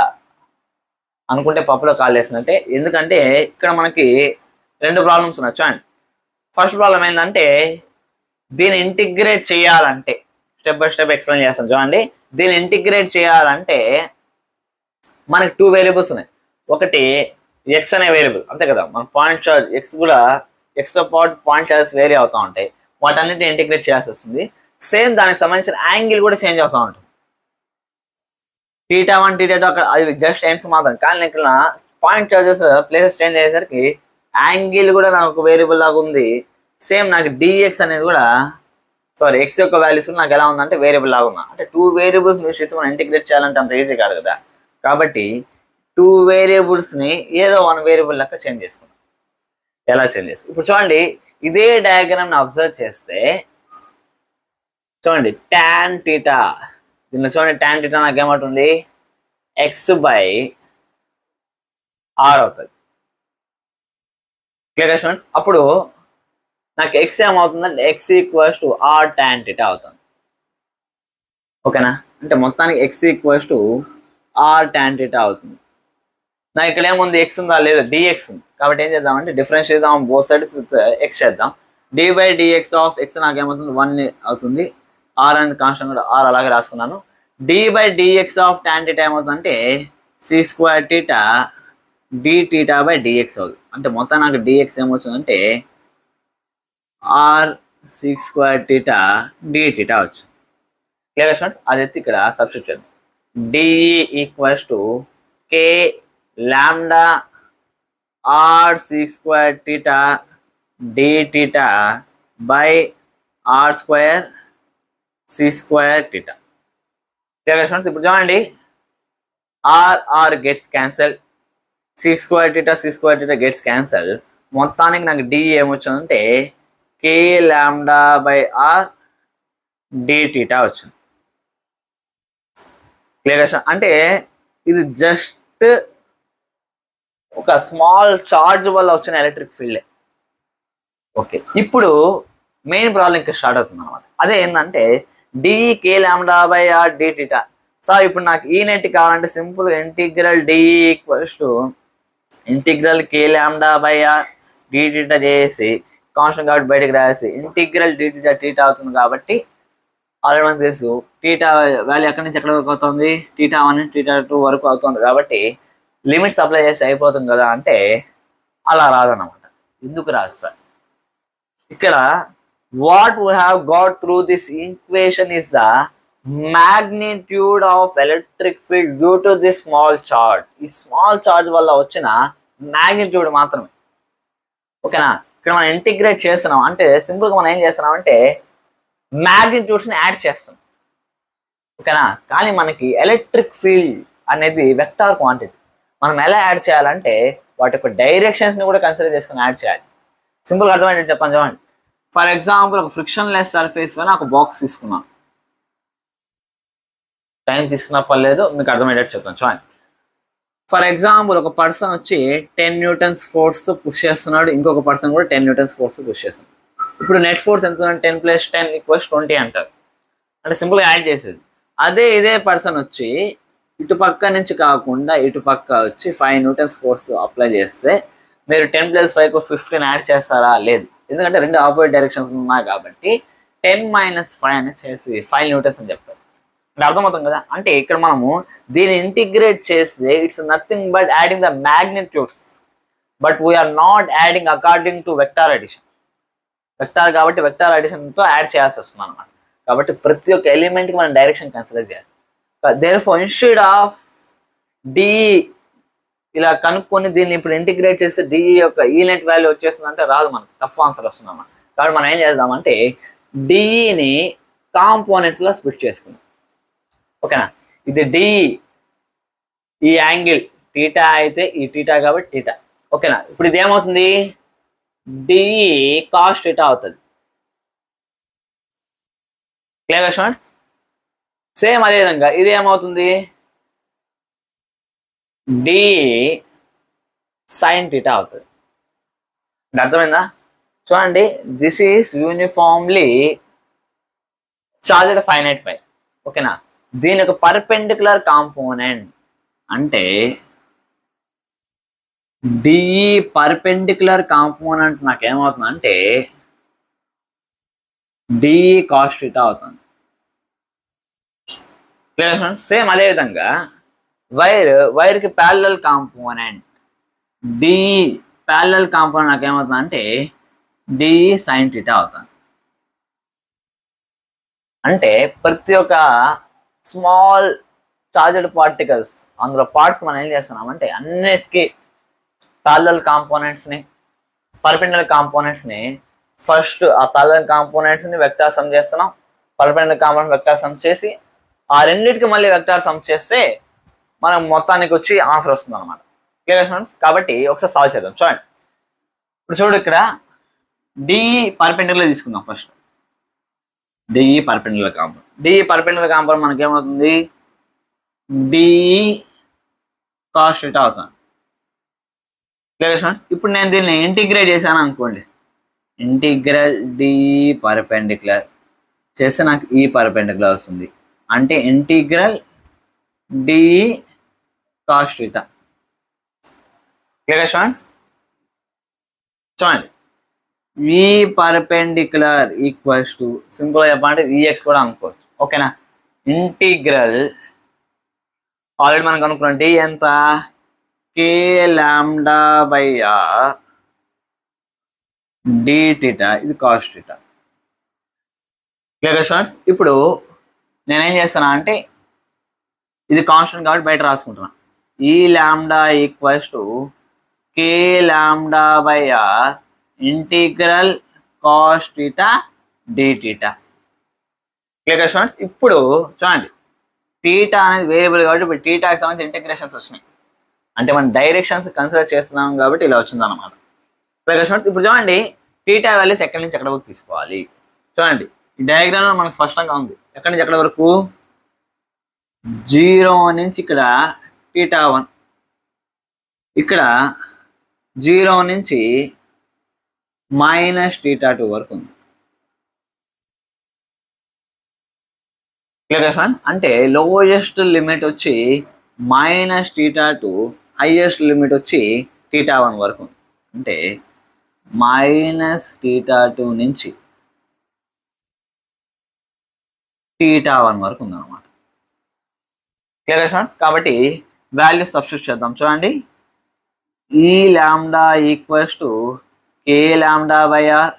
అనుకుంటే పప్పులో కాల్ చేసినట్టే. ఎందుకంటే ఇక్కడ మనకి రెండు ప్రాబ్లమ్స్ ఉన్నాయి చూడండి. ఫస్ట్ ప్రాబ్లం ఏంటంటే దీన్ని ఇంటిగ్రేట్ చేయాలంటే స్టెప్ బై స్టెప్ ఎక్స్ప్లెయిన్ చేస్తాను చూడండి. దీన్ని ఇంటిగ్రేట్ చేయాలంటే మనకి టూ వేరియబుల్స్ ఉన్నాయి. ఒకటి ఎక్స్ అనే వేరియబుల్ అంతే కదా, మన పాయింట్ చార్జ్ ఎక్స్ కూడా ఎక్స్తో పాటు పాయింట్ చార్జెస్ వేరీ అవుతూ ఉంటాయి, వాటన్నిటిని ఇంటిగ్రేట్ చేయాల్సి వస్తుంది. సేమ్ దానికి సంబంధించిన యాంగిల్ కూడా చేంజ్ అవుతూ ఉంటుంది. టీటా 1 టీటా 2 అక్కడ అది జస్ట్ ఎండ్స్ మాత్రం, కానీ ఇక్కడ పాయింట్ చార్జెస్ ప్లేసెస్ చేంజ్ అయ్యేసరికి యాంగిల్ కూడా నాకు ఒక వేరియబుల్ లాగా ఉంది. సేమ్ నాకు డిఎక్స్ అనేది కూడా ఎక్స్ యొక్క వాల్యూస్ నాకు ఎలా ఉందంటే వేరియబుల్ లాగా ఉన్నా. అంటే టూ వేరియబుల్స్ యూస్ చేసి మనం ఇంటిగ్రేట్ చేయాలంటే అంత ఈజీ కాదు కదా. కాబట్టి టూ వేరియబుల్స్ని ఏదో వన్ వేరియబుల్ లెక్క చేంజ్ చేసుకున్నాం. ఎలా చేంజ్ చేసుకున్నాం ఇప్పుడు చూడండి, ఇదే డయాగ్రామ్ని అబ్జర్వ్ చేస్తే చూడండి టాన్ టీటా, దీనిలో చూడండి టాన్ టీటా నాకు ఏమంటుంది ఎక్స్ బై ఆర్ అవుతుంది. Clear students. అప్పుడు నాకు ఎక్స్ ఏమవుతుందంటే x equals to r tan theta అవుతుంది. ఓకేనా, అంటే మొత్తానికి x equals to r tan theta అవుతుంది. నాకు ఇక్కడ ఏముంది ఎక్స్ ఉందా లేదా డిఎక్స్ ఉంది, కాబట్టి ఏం చేద్దామంటే డిఫరెన్స్ చేద్దాం, బోత్ సైడ్స్ ఎక్స్ చేద్దాం. D by dx of x నాకు ఏమవుతుంది 1 అవుతుంది. ఆర్ అనేది కాన్స్టెంట్ కూడా ఆర్ అలాగే రాసుకున్నాను. D by dx of tan theta ఏమవుతుందంటే sec square theta d theta by d x అవుతుంది. అంటే మొత్తం నాకు డిఎక్స్ ఏమవుతుందంటే r sec square theta d theta వచ్చు. Clear students. అది ఎత్తి ఇక్కడ సబ్స్టిట్యూట్ చేద్దాం. D e equals to k lambda r sec square theta d theta by r square C square theta. Clear students. ఇప్పుడు చూడండి r r gets cancel, sec square theta gets cancel. మొత్తానికి నాకు D ఏమొచ్చిందంటే k lambda by r d theta వచ్చింది. Clear. అంటే ఇది just ఒక small charge వల్ల వచ్చిన ఎలక్ట్రిక్ ఫీల్డే. ఓకే, ఇప్పుడు మెయిన్ ప్రాబ్లం ఇంకా స్టార్ట్ అవుతుంది అనమాట. అదే ఏంటంటే d e k lambda by r d theta. Sir ఇప్పుడు నాకు ఈ నెట్ కావాలంటే simple integral d e equals to integral k lambda by r d theta చేసి కాన్స్టెంట్ కాబట్టి బయటకు రాసి ఇంటిగ్రల్ డి టీటా టీటా అవుతుంది. కాబట్టి ఆల్రెడీ మనకు తెలుసు టీటా వాల్యూ ఎక్కడి నుంచి ఎక్కడ వరకు అవుతుంది, టీటా 1 నుంచి టీటా 2 వరకు అవుతుంది. కాబట్టి లిమిట్స్ అప్లై చేసి అయిపోతుంది కదా అంటే అలా రాదన్నమాట. ఎందుకు రాదు సార్? ఇక్కడ what we have got through this equation is the magnitude of electric field due to this small charge. ఈ స్మాల్ చార్జ్ వల్ల వచ్చిన మ్యాగ్నిట్యూడ్ మాత్రమే. ఓకేనా, ఇక్కడ మనం ఇంటిగ్రేట్ చేస్తున్నాం అంటే సింపుల్గా మనం ఏం చేస్తున్నాం అంటే మ్యాగ్నిట్యూడ్స్ని యాడ్ చేస్తాం. ఓకేనా, కానీ మనకి ఎలక్ట్రిక్ ఫీల్డ్ అనేది వెక్టార్ క్వాంటిటీ. మనం ఎలా యాడ్ చేయాలంటే వాటి యొక్క డైరెక్షన్స్ని కూడా కన్సిడర్ చేసుకుని యాడ్ చేయాలి. సింపుల్గా అర్థమైంది చెప్పండి. చూడండి, ఫర్ ఎగ్జాంపుల్ ఒక ఫ్రిక్షన్ లెస్ సర్ఫేస్ పైన ఒక బాక్స్ తీసుకున్నాం. టైం తీసుకున్నా పర్లేదు, మీకు అర్థమయ్యేటట్టు చెప్తాను. చూడండి, ఫర్ ఎగ్జాంపుల్ ఒక పర్సన్ వచ్చి 10 న్యూటన్స్ ఫోర్స్తో పుష్ చేస్తున్నాడు, ఇంకొక పర్సన్ కూడా 10 న్యూటన్స్ ఫోర్స్తో పుష్ చేస్తున్నాడు. ఇప్పుడు నెట్ ఫోర్స్ ఎంత? 10 + 10 = 20 అంటారు. అంటే సింపుల్గా యాడ్ చేసేది. అదే ఇదే పర్సన్ వచ్చి ఇటు పక్క నుంచి కాకుండా ఇటు పక్క వచ్చి 5 న్యూటన్స్ ఫోర్స్ అప్లై చేస్తే మీరు 10 + 5 = 15 యాడ్ చేస్తారా? లేదు, ఎందుకంటే రెండు ఆపోజిట్ డైరెక్షన్స్ ఉన్నాయి కాబట్టి 10 - 5 అని చేసి 5 న్యూటన్స్ అని చెప్తారు. అంటే అర్థమవుతుంది కదా. అంటే ఇక్కడ మనము దీన్ని ఇంటిగ్రేట్ చేస్తే it's nothing but adding the magnitudes, but we are not adding according to vector addition. Vector కాబట్టి వెక్టార్ అడిషన్తో యాడ్ చేయాల్సి వస్తుంది అనమాట. కాబట్టి ప్రతి ఒక్క ఎలిమెంట్కి మనం డైరెక్షన్ కన్సిడర్ చేయాలి. దేర్ఫోర్ ఇన్స్టెడ్ ఆఫ్ డి ఇలా కనుక్కొని దీన్ని ఇప్పుడు ఇంటిగ్రేట్ చేస్తే డిఈ యొక్క ఈ నెట్ వాల్యూ వచ్చేస్తుంది అంటే రాదు, మనకు తప్పు ఆన్సర్ వస్తుంది అన్నమాట. కాబట్టి మనం ఏం చేద్దామంటే డిఈని కాంపోనెంట్స్లో స్ప్లిట్ చేసుకుందాం. ఓకేనా, ఇది డిఈ, ఈ యాంగిల్ టీటా అయితే ఈ టీటా కాబట్టి టీటా. ఓకేనా, ఇప్పుడు ఇది ఏమవుతుంది, డిఈ కాస్ టీటా అవుతుంది. Clear students? సేమ్ అదేవిధంగా ఇది ఏమవుతుంది, డిఈ సైన్ టీటా అవుతుంది. అర్థమైందా? చూడండి, this is uniformly charged finite wire. ఓకేనా, దీని యొక్క పర్పెండిక్యులర్ కాంపోనెంట్ అంటే డిఈ పర్పెండిక్యులర్ కాంపోనెంట్ నాకేమవుతుంది అంటే డిఈ కాస్ టీటా అవుతుంది. సేమ్ అదే విధంగా వైర్కి parallel component d e parallel component నాకేమవుతుంది అంటే డిఈ సైన్ టీటా అవుతుంది. అంటే ప్రతి ఒక్క స్మాల్ చార్జెడ్ పార్టికల్స్ అందులో పార్ట్స్ మనం ఏం చేస్తున్నామంటే అన్నిటికీ ప్యారలల్ కాంపోనెంట్స్ని పర్పెండిక్యులర్ కాంపోనెంట్స్ని ఫస్ట్ ఆ ప్యారలల్ కాంపోనెంట్స్ని వెక్టార్ సమ్ చేస్తున్నాం. పర్పెండిక్యులర్ కాంపోనెంట్ వెక్టార్ సమ్ చేసి ఆ రెండింటికి మళ్ళీ వెక్టార్ సమ్ చేస్తే మనం మొత్తానికి వచ్చి ఆన్సర్ వస్తుంది అనమాట. Clear students? కాబట్టి ఒకసారి సాల్వ్ చేద్దాం. చూడండి, ఇప్పుడు చూడు, ఇక్కడ డిఈ పర్పెండిక్యులర్ తీసుకుందాం. First DE perpendicular component, DE perpendicular component మనకి ఏమవుతుంది, డిఈ కాస్ టీటా అవుతుంది. Clear students? ఇప్పుడు నేను దీన్ని ఇంటిగ్రేట్ చేశాను అనుకోండి, ఇంటిగ్రల్ డిఈ పర్పెండిక్యులర్ చేస్తే నాకు ఈ పర్పెండిక్యులర్ వస్తుంది. అంటే integral DE cos theta. Clear students? చూడండి, ఈ పర్పెండిక్యులర్ ఈక్వల్స్ టు సింపుల్గా చెప్పాలంటే ఈఎక్స్ కూడా అనుకోవచ్చు. ఓకేనా, ఇంటిగ్రల్ ఆల్రెడీ మనం కనుక్కున్నాం డి ఎంత, k lambda by r d theta, ఇది కాస్ టీటా. Clear students? ఇప్పుడు నేనేం చేస్తాను అంటే ఇది కాన్స్టెంట్ కాబట్టి బయట రాసుకుంటున్నా, ఈ lambda equals to k lambda by r integral cos theta d theta. Clear students? ఇప్పుడు చూడండి, టీటా అనేది వేరియబుల్ కాబట్టి ఇప్పుడు టీటాకి సంబంధించి ఇంటిగ్రేషన్స్ వచ్చినాయి. అంటే మనం డైరెక్షన్స్ కన్సిడర్ చేస్తున్నాం కాబట్టి ఇలా వచ్చింది అనమాట. Clear students? ఇప్పుడు చూడండి, టీటా వాల్యూస్ ఎక్కడి నుంచి ఎక్కడ వరకు తీసుకోవాలి. చూడండి, ఈ డయాగ్రామ్లో మనకు స్పష్టంగా ఉంది. ఎక్కడి నుంచి ఎక్కడ వరకు, 0 నుంచి ఇక్కడ టీటా 1, ఇక్కడ 0 నుంచి మైనస్ టీటా 2 వరకు ఉంది. Clear friend? అంటే లోయెస్ట్ లిమిట్ వచ్చి మైనస్ టీటా 2, హైయెస్ట్ లిమిట్ వచ్చి టీటా 1 వరకు ఉంది. అంటే మైనస్ టీటా 2 నుంచి టీటా 1 వరకు ఉందన్నమాట. Clear friends? కాబట్టి వాల్యూస్ సబ్స్టిట్యూట్ చేద్దాం. చూడండి, ఈ lambda equals to k lambda by r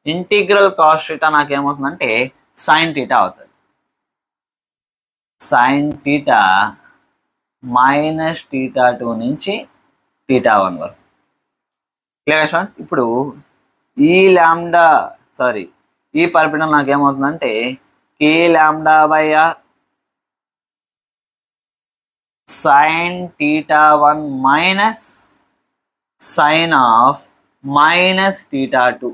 integral cos theta నాకేమవుతుందంటే సైన్ టీటా అవుతుంది. సైన్ టీటా మైనస్ టీటా 2 నుంచి టీటా 1 వరకు. Clear students? ఇప్పుడు ఈ లాంబ్డా ఈ పర్పెండిక్యులర్ నాకేమవుతుందంటే k lambda by r sine theta 1 minus sine of minus theta 2.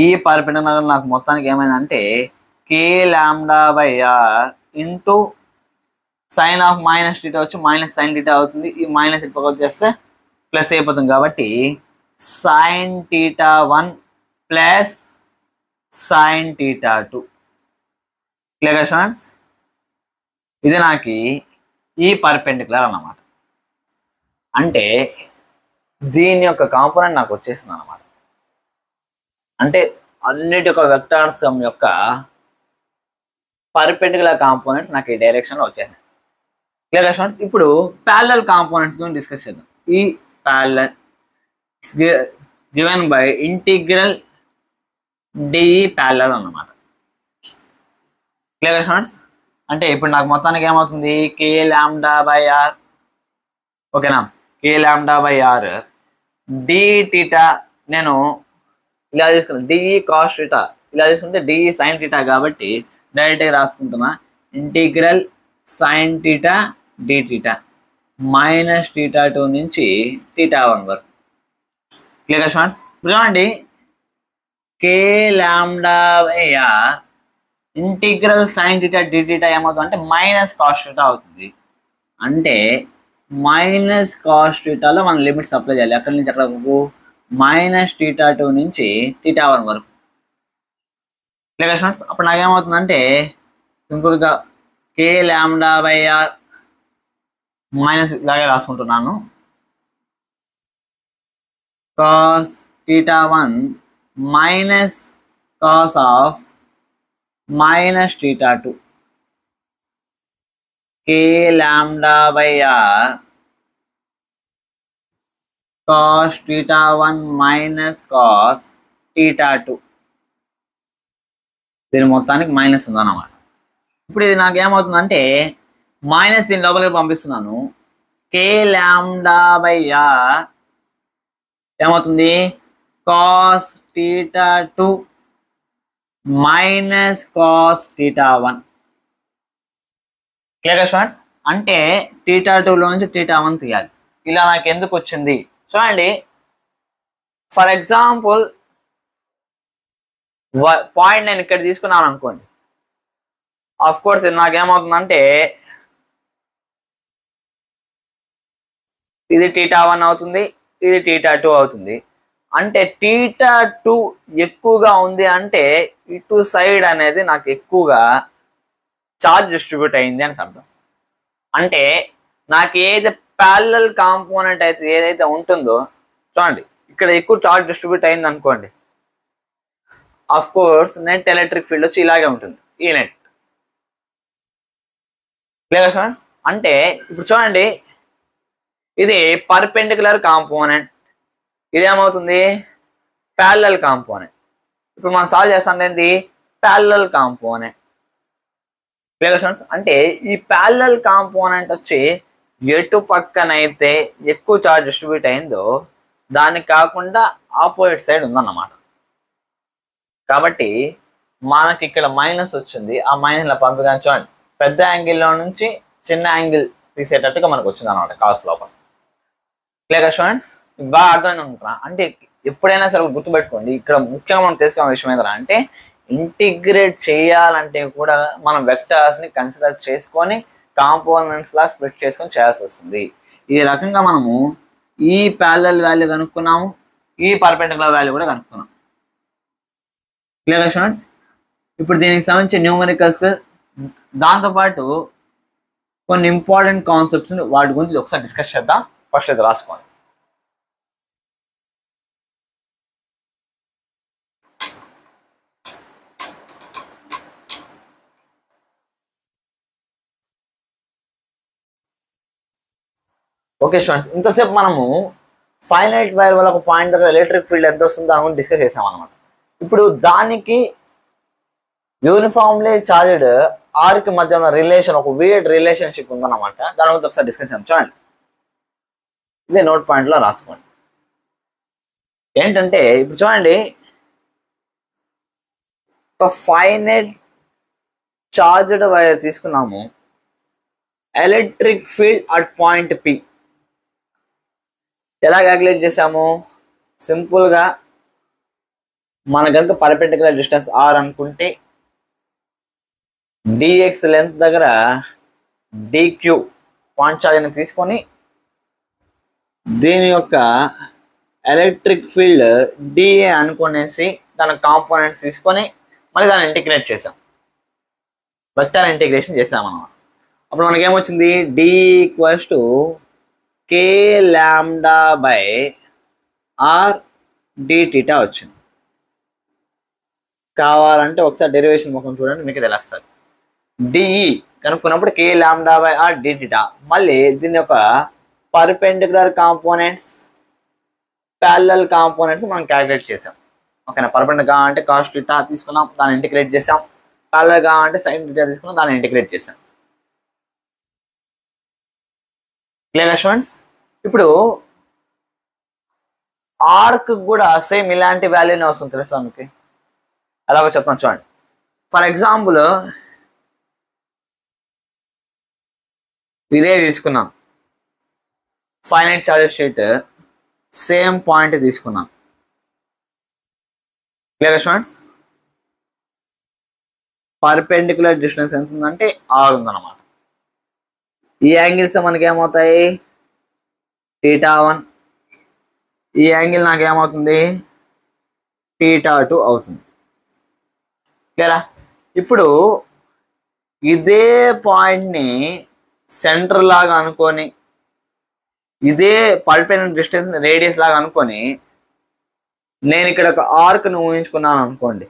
E perpendicular నాకు మొత్తానికి ఏమైందంటే k lambda by r into sine of minus theta వచ్చి minus sign theta అవుతుంది. ఈ మైనస్ ఇక్కడ చేస్తే ప్లస్ అయిపోతుంది కాబట్టి sign theta 1 plus sine theta 2. Clear students? ఇది నాకు ఈ పర్పెండిక్యులర్ అన్నమాట. అంటే దీని యొక్క కాంపోనెంట్ నాకు వచ్చేసింది అన్నమాట. అంటే అన్నిటి యొక్క వెక్టార్ సమ్ యొక్క పర్పెండిక్యులర్ కాంపోనెంట్స్ నాకు ఈ డైరెక్షన్లో వచ్చేసాయి. Clear students? ఇప్పుడు ప్యారలల్ కాంపోనెంట్స్ గురించి డిస్కస్ చేద్దాం. ఈ parallel given by integral d e parallel అన్నమాట. Clear students? అంటే ఇప్పుడు నాకు మొత్తానికి ఏమవుతుంది, కే లాంబ్డా బై ఆర్ ఓకేనా. K lambda by r d theta నేను ఇలా తీసుకున్నాను, డిఈ కాస్ టీటా ఇలా తీసుకుంటే డిఈ సైన్ టీటా కాబట్టి డైరెక్ట్గా రాసుకుంటున్నా integral sine theta d theta minus theta 2 నుంచి టీటా 1 వరకు. Clear students. ఇప్పుడు చూడండి k lambda by r integral sine theta d theta ఏమవుతుంది అంటే మైనస్ కాస్ టీటా అవుతుంది. అంటే మైనస్ కాస్ టీటాలో మనం లిమిట్స్ అప్లై చేయాలి. ఎక్కడి నుంచి ఎక్కడకు మైనస్ టీటా 2 నుంచి టీటా 1 వరకు. Clear students. అప్పుడు నాకేమవుతుందంటే సింపుల్గా k lambda by r minus ఇలాగే రాసుకుంటున్నాను cos theta 1 minus cos of minus theta 2 k lambda by r cos theta 1 minus cos theta 2. దీని మొత్తానికి మైనస్ ఉందన్నమాట. ఇప్పుడు ఇది నాకు ఏమవుతుందంటే మైనస్ దీని లోపలికి పంపిస్తున్నాను. కే లాంబ్డా బై ఆర్ ఏమవుతుంది cos theta 2 minus cos theta 1. Clear students. అంటే టీటా 2లో నుంచి టీటా 1 తీయాలి. ఇలా నాకు ఎందుకు వచ్చింది చూడండి. ఫర్ ఎగ్జాంపుల్ పాయింట్ నేను ఇక్కడ తీసుకున్నాను అనుకోండి. ఆఫ్ కోర్స్ ఇది నాకేమవుతుందంటే ఇది టీటా 1 అవుతుంది, ఇది టీటా 2 అవుతుంది. అంటే టీటా 2 ఎక్కువగా ఉంది అంటే ఇటు సైడ్ అనేది నాకు ఎక్కువగా చార్జ్ డిస్ట్రిబ్యూట్ అయింది అని అర్థం. అంటే నాకు ఏదైతే ప్యారలల్ కాంపోనెంట్ అయితే ఏదైతే ఉంటుందో చూడండి ఇక్కడ ఎక్కువ చార్జ్ డిస్ట్రిబ్యూట్ అయింది అనుకోండి. Of course net electric field వచ్చి ఇలాగే ఉంటుంది ఈ నెట్. Clear students. అంటే ఇప్పుడు చూడండి ఇది పర్పెండిక్యులర్ కాంపోనెంట్, ఇదేమవుతుంది ప్యారలల్ కాంపోనెంట్. ఇప్పుడు మనం సాల్వ్ చేస్తాం ఏంది ప్యారలల్ కాంపోనెంట్. Clear students. అంటే ఈ ప్యారలల్ కాంపోనెంట్ వచ్చి ఎటు పక్కనైతే ఎక్కువ చార్జ్ డిస్ట్రిబ్యూట్ అయిందో దానికి కాకుండా ఆపోజిట్ సైడ్ ఉందన్నమాట. కాబట్టి మనకి ఇక్కడ మైనస్ వచ్చింది. ఆ మైనస్ ఇలా పంపగానే చూడండి పెద్ద యాంగిల్లో నుంచి చిన్న యాంగిల్ తీసేటట్టుగా మనకు వచ్చింది అనమాట కాస్ లోపల. Clear students. బాగా అర్థమైంది అనుకుంటున్నా. అంటే ఎప్పుడైనా సరే గుర్తుపెట్టుకోండి ఇక్కడ ముఖ్యంగా మనం తెలుసుకునే విషయం ఏంటంటే అంటే ఇంటిగ్రేట్ చేయాలంటే కూడా మనం వెక్టర్స్ని కన్సిడర్ చేసుకొని కాంపోనెంట్స్ లా స్ప్లిట్ చేసుకొని చేయాల్సి వస్తుంది. ఈ రకంగా మనము ఈ ప్యారలల్ వాల్యూ కనుక్కున్నాము, ఈ పర్పెండిక్యులర్ వాల్యూ కూడా కనుక్కున్నాం. Clear students. ఇప్పుడు దీనికి సంబంధించి న్యూమరికల్స్ దాంతోపాటు కొన్ని ఇంపార్టెంట్ కాన్సెప్ట్స్ వాటి గురించి ఒకసారి డిస్కస్ చేద్దాం. ఫస్ట్ అయితే రాసుకోండి. Okay students. ఇంతసేపు మనము ఫైనైట్ వైర్ వల్ల ఒక పాయింట్ దగ్గర ఎలక్ట్రిక్ ఫీల్డ్ ఎంత వస్తుందో దాని గురించి డిస్కస్ చేసాం అనమాట. ఇప్పుడు దానికి యూనిఫామ్లీ చార్జ్డ్ ఆర్కి మధ్య ఉన్న రిలేషన్ ఒక వీర్డ్ రిలేషన్షిప్ ఉందన్నమాట. దాని గురించి ఒకసారి డిస్కస్ చేద్దాం. చూడండి ఇదే నోట్ పాయింట్లో రాసుకోండి. ఏంటంటే ఇప్పుడు చూడండి ఒక ఫైనైట్ చార్జ్డ్ వైర్ తీసుకున్నాము. Electric field at point P ఎలా క్యాలిక్యులేట్ చేసాము? సింపుల్గా మన కనుక పర్పెండిక్యులర్ డిస్టెన్స్ ఆర్ అనుకుంటే డిఎక్స్ లెంత్ దగ్గర డిక్యూ పాయింట్ చార్జ్ని తీసుకొని దీని యొక్క ఎలక్ట్రిక్ ఫీల్డ్ డిఏ అనుకునేసి దాని కాంపోనెంట్స్ తీసుకొని మళ్ళీ దాన్ని ఇంటిగ్రేట్ చేసాం, వెక్టర్ ఇంటిగ్రేషన్ చేసామన్నమాట. అప్పుడు మనకి ఏమొచ్చింది? D equals to k lambda by r d theta వచ్చింది. కావాలంటే ఒకసారి డెరివేషన్ ముఖం చూడండి, మీకు తెలుస్తుంది. డిఈ కనుక్కున్నప్పుడు k lambda by r d theta, మళ్ళీ దీని యొక్క పర్పెండిక్యులర్ కాంపోనెంట్స్ ప్యారలల్ కాంపోనెంట్స్ మనం క్యాలిక్యులేట్ చేసాం. ఓకేనా? పర్పెండిక్యులర్ అంటే కాస్ టీటా తీసుకున్నాం, దాన్ని ఇంటిగ్రేట్ చేసాం. ప్యారలల్ అంటే సైన్ టీటా తీసుకున్నాం, దాన్ని ఇంటిగ్రేట్ చేసాం. Clear students? ఇప్పుడు ఆర్క్ కూడా సేమ్ ఇలాంటి వాల్యూనే వస్తుంది తెలుసా మీకు? అలాగో చెప్తాను చూడండి. ఫర్ ఎగ్జాంపుల్ ఇదే తీసుకున్నాం, finite charges sheet, same point తీసుకున్నాం. Clear students? పర్పెండిక్యులర్ డిస్టెన్స్ ఎంత ఉందంటే 6 ఉందన్నమాట. ఈ యాంగిల్స్ మనకి ఏమవుతాయి? θ1. ఈ యాంగిల్ నాకు ఏమవుతుంది? θ2 అవుతుంది. క్లియరా? ఇప్పుడు ఇదే పాయింట్ని సెంటర్ లాగా అనుకొని, ఇదే పర్పెండిక్యులర్ డిస్టెన్స్ రేడియస్ లాగా అనుకొని నేను ఇక్కడ ఒక ఆర్క్ను ఊహించుకున్నాను అనుకోండి.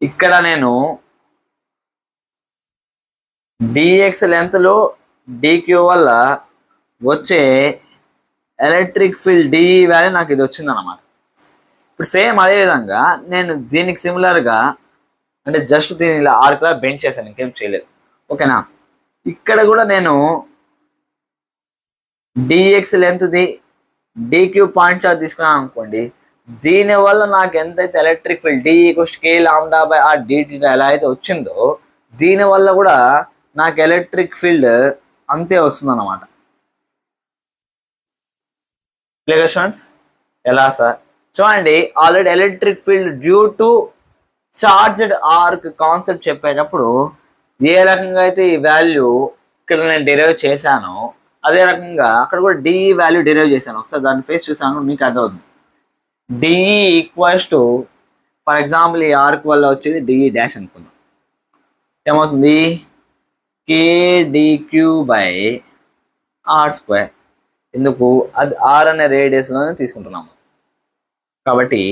ఇక్కడ నేను డిఎక్స్ లెంత్లో డిక్యూ వల్ల వచ్చే ఎలక్ట్రిక్ ఫీల్డ్ డిఈ వాల్యూ నాకు ఇది వచ్చింది అనమాట. ఇప్పుడు సేమ్ అదే విధంగా నేను దీనికి సిమిలర్గా అంటే జస్ట్ దీన్ని ఇలా ఆర్క్లా బెండ్ చేశాను, ఇంకేం చేయలేదు. ఓకేనా? ఇక్కడ కూడా నేను డిఎక్స్ లెంత్ది డిక్యూ పాయింట్ చార్జ్ తీసుకున్నాను అనుకోండి. దీనివల్ల నాకు ఎంతైతే electric field DE λ/r dt ఎలా అయితే వచ్చిందో దీనివల్ల కూడా నాకు ఎలక్ట్రిక్ ఫీల్డ్ అంతే వస్తుంది అన్నమాట. Clear students? ఎలా సార్? చూడండి, already electric field due to charged arc concept చెప్పేటప్పుడు ఏ రకంగా అయితే ఈ వాల్యూ ఇక్కడ నేను డిరైవ్ చేశానో అదే రకంగా అక్కడ కూడా డిఈ వాల్యూ డిరైవ్ చేశాను. ఒకసారి దాన్ని ఫేస్ చూసాను, మీకు అర్థమవుతుంది. DE equals to, for example ఈ ఆర్క్ వల్ల వచ్చేది డిఈ డాష్ అనుకుందాం. ఏమవుతుంది? kdq/r². ఎందుకు? అది ఆర్ అనే రేడియస్లోనే తీసుకుంటున్నాము కాబట్టి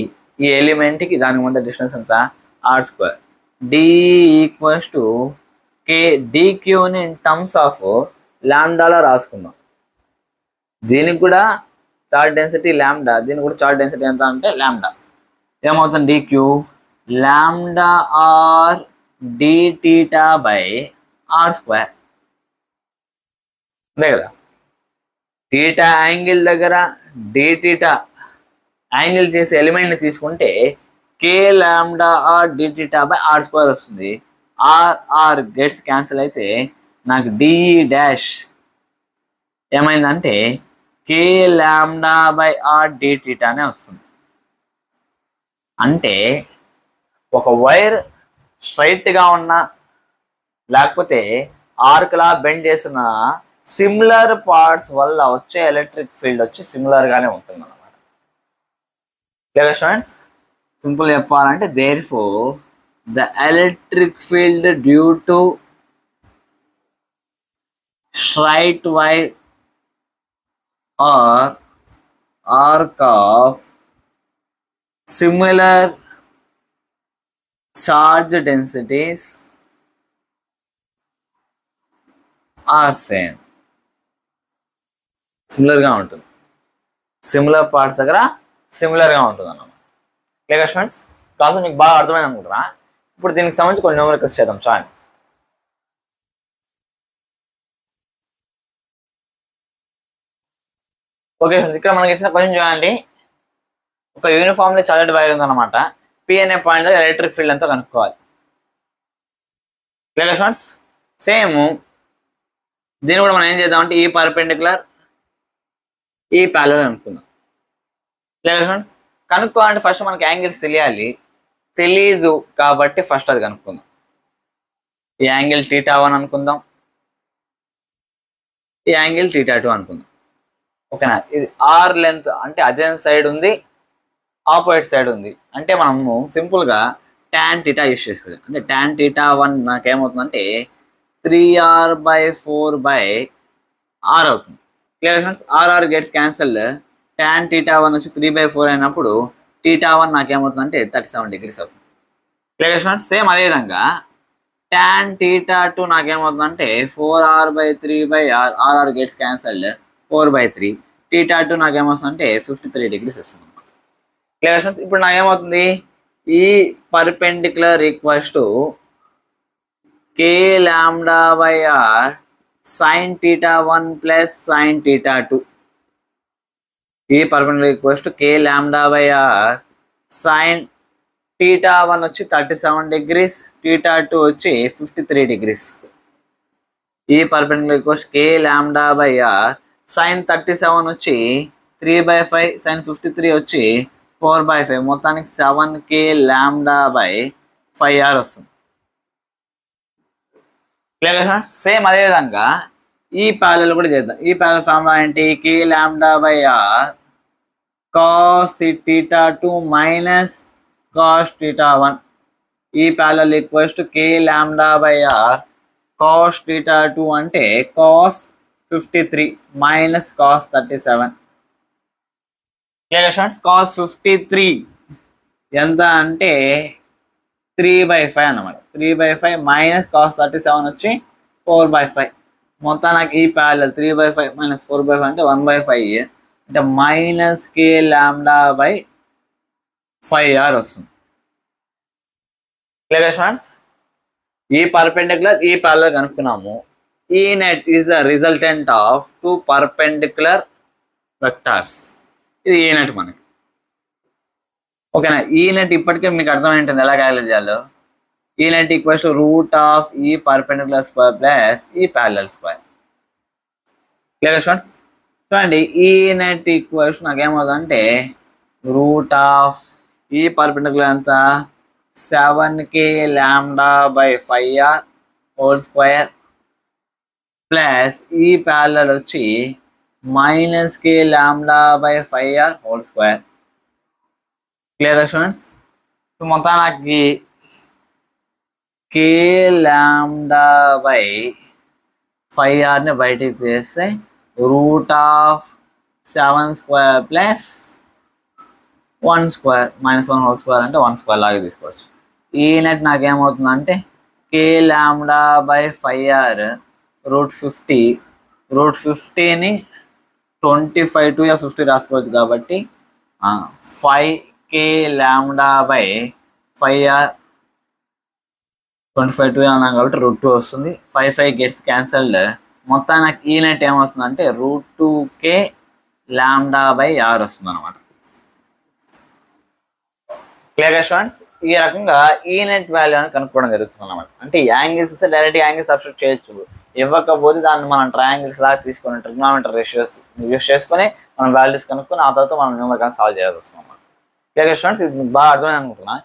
ఈ ఎలిమెంట్కి దానికి మధ్య డిస్టెన్స్ ఎంత? r². డిఈ ఈక్వల్స్ టు kdqని ఇన్ టర్మ్స్ ఆఫ్ లాంబ్డాలో రాసుకుందాం. దీనికి కూడా చార్జ్ డెన్సిటీ లాంబ్డా, దీనికి కూడా చార్జ్ డెన్సిటీ ఎంత అంటే లాంబ్డా. ఏమవుతుంది? DQ λr dθ/r². అంతే కదా? థీటా యాంగిల్ దగ్గర dθ యాంగిల్ చేసే ఎలిమెంట్ని తీసుకుంటే kλr dθ/r² వస్తుంది. ఆర్ గెట్స్ క్యాన్సిల్ అయితే నాకు డిఈ డాష్ ఏమైందంటే kλ/r dθ అనే వస్తుంది. అంటే ఒక వైర్ స్ట్రైట్గా ఉన్నా లేకపోతే ఆర్క్లా బెండ్ చేసిన సిమిలర్ పార్ట్స్ వల్ల వచ్చే ఎలక్ట్రిక్ ఫీల్డ్ వచ్చి సిమిలర్గానే ఉంటుంది అన్నమాట. Clear students? సింపుల్ చెప్పాలంటే therefore the electric field due to straight wire or arc of similar charge densities are same. సిమిలర్గా ఉంటుంది, సిమిలర్ పార్ట్స్ దగ్గర సిమిలర్గా ఉంటుంది అన్నమాట. Clear students? కాదు మీకు బాగా అర్థమైంది అనుకుంటున్నా. ఇప్పుడు దీనికి సంబంధించి కొన్ని న్యూమరికల్స్ చేద్దాం. చూడండి, ఓకే, ఇక్కడ మనకి ఇచ్చిన క్వశ్చన్ చూడండి. ఒక యూనిఫామ్లీ చార్జ్డ్ వైర్ ఉందన్నమాట. పి అనే పాయింట్ ఎలక్ట్రిక్ ఫీల్డ్ అంతా కనుక్కోవాలి. Clear students? సేమ్ దీన్ని కూడా మనం ఏం చేద్దామంటే ఈ పర్పెండిక్యులర్ ఈ ప్యారలల్ అనుకుందాం. Clear students? కనుక్కోవాలంటే ఫస్ట్ మనకి యాంగిల్స్ తెలియాలి. తెలీదు కాబట్టి ఫస్ట్ అది కనుక్కుందాం. ఈ యాంగిల్ θ1 అనుకుందాం, ఈ యాంగిల్ θ2 అనుకుందాం. ఓకేనా? ఇది ఆర్ లెంత్ అంటే అదే సైడ్ ఉంది, ఆపోజిట్ సైడ్ ఉంది. అంటే మనము సింపుల్గా tan θ యూస్ చేసుకోవాలి. అంటే tan θ1 నాకేమవుతుందంటే 3r/4/r అవుతుంది. Clear friends? R r gets cancel. tan θ1 వచ్చి 3/4 అయినప్పుడు θ1 నాకేమవుతుందంటే 37 degrees అవుతుంది. Clear friends? సేమ్ అదేవిధంగా tan θ2 నాకేమవుతుందంటే 4r/3/r. R r gets cancelled 4/3. θ2 నాకేమవుతుందంటే 53 degrees వస్తుంది. Clear friends? ఇప్పుడు నాకేమవుతుంది? ఈ perpendicular equals to k lambda by r sin theta 1 plus sin theta 2. E perpendicular equals to k lambda by r sin theta 1 వచ్చి 37 degrees, theta 2 వచ్చి 53 degrees. ఈ perpendicular equals k lambda by r sin 37 వచ్చి 3/5, sin 53 వచ్చి 4/5, మొత్తానికి 7k lambda by 5r వస్తుంది. Clear కదా? Same అదే విధంగా ఈ ప్యారలల్ కూడా చేద్దాం. ఈ ప్యారలల్ ఫార్ములా ఏంటి? k lambda by r cos theta 2 minus cos theta 1. ఈ parallel equals to k lambda by r cos theta 2 అంటే cos 53 minus cos 37. Clear students? cos 53 ఎంత అంటే 3/5 అన్నమాట. 3/5 మైనస్ cos 37 వచ్చి 4/5. మొత్తం నాకు ఈ ప్యారలల్ 3/5 మైనస్ 4/5 అంటే 1/5 అంటే minus k lambda by 5r వస్తుంది. Clear students? ఈ పర్పెండిక్యులర్ ఈ ప్యారలల్ కనుక్కున్నాము. ఈ net is the resultant of two perpendicular vectors. ఇది ఈ నెట్ మనకి. ఓకేనా? ఈ నెట్ ఇప్పటికే మీకు అర్థమైంటుంది ఎలా క్యాలిక్యులేట్ చేయాలో. ఈ net equals to root of ఈ పర్పెండిక్యులర్ స్క్వేర్ ప్లస్ ఈ ప్యారలల్ స్క్వేర్. Clear students? చూడండి, ఈ నెట్ ఈక్వల్స్ నాకేమవుతుందంటే రూట్ ఆఫ్ ఈ పర్పెండిక్యులర్ అంతా 7k lambda by 5r whole square plus ఈ ప్యారలల్ వచ్చి minus k lambda by 5r whole square. Clear students? మొత్తం నాకు k lambda by 5r ని బయటికి తీస్తే root of 7 square plus 1 square minus 1 whole square అంటే 1 స్క్వేర్ లాగా తీసుకోవచ్చు. ఈ నెట్ నాకేమవుతుందంటే k lambda by 5r root 50. Root 50ని 25 to 50 రాసుకోవచ్చు కాబట్టి 5k lambda by 5r 25 to అన్నాం కాబట్టి రూట్ 2 వస్తుంది. 5 గెట్స్ క్యాన్సల్డ్. మొత్తం నాకు ఈ నెట్ ఏమొస్తుందంటే route 2k lambda by r వస్తుంది అనమాట. Clear students? ఈ రకంగా ఈ నెట్ వాల్యూ అని కనుక్కోవడం జరుగుతుంది అనమాట. అంటే యాంగిల్స్ ఇస్తే డైరెక్ట్ యాంగిల్స్ సబ్స్టిట్యూట్ చేయొచ్చు. ఇవ్వకపోతే దాన్ని మనం ట్రయాంగిల్స్ లాగా తీసుకొని ట్రిగ్నోమెట్రీ రేషియోస్ యూస్ చేసుకొని మనం వాల్యూస్ కనుక్కొని ఆ తర్వాత మనం న్యూమరికల్ సాల్వ్ చేయాల్సి వస్తుంది అన్నమాట. Clear students? ఇది బాగా అర్థమైంది అనుకుంటున్నా.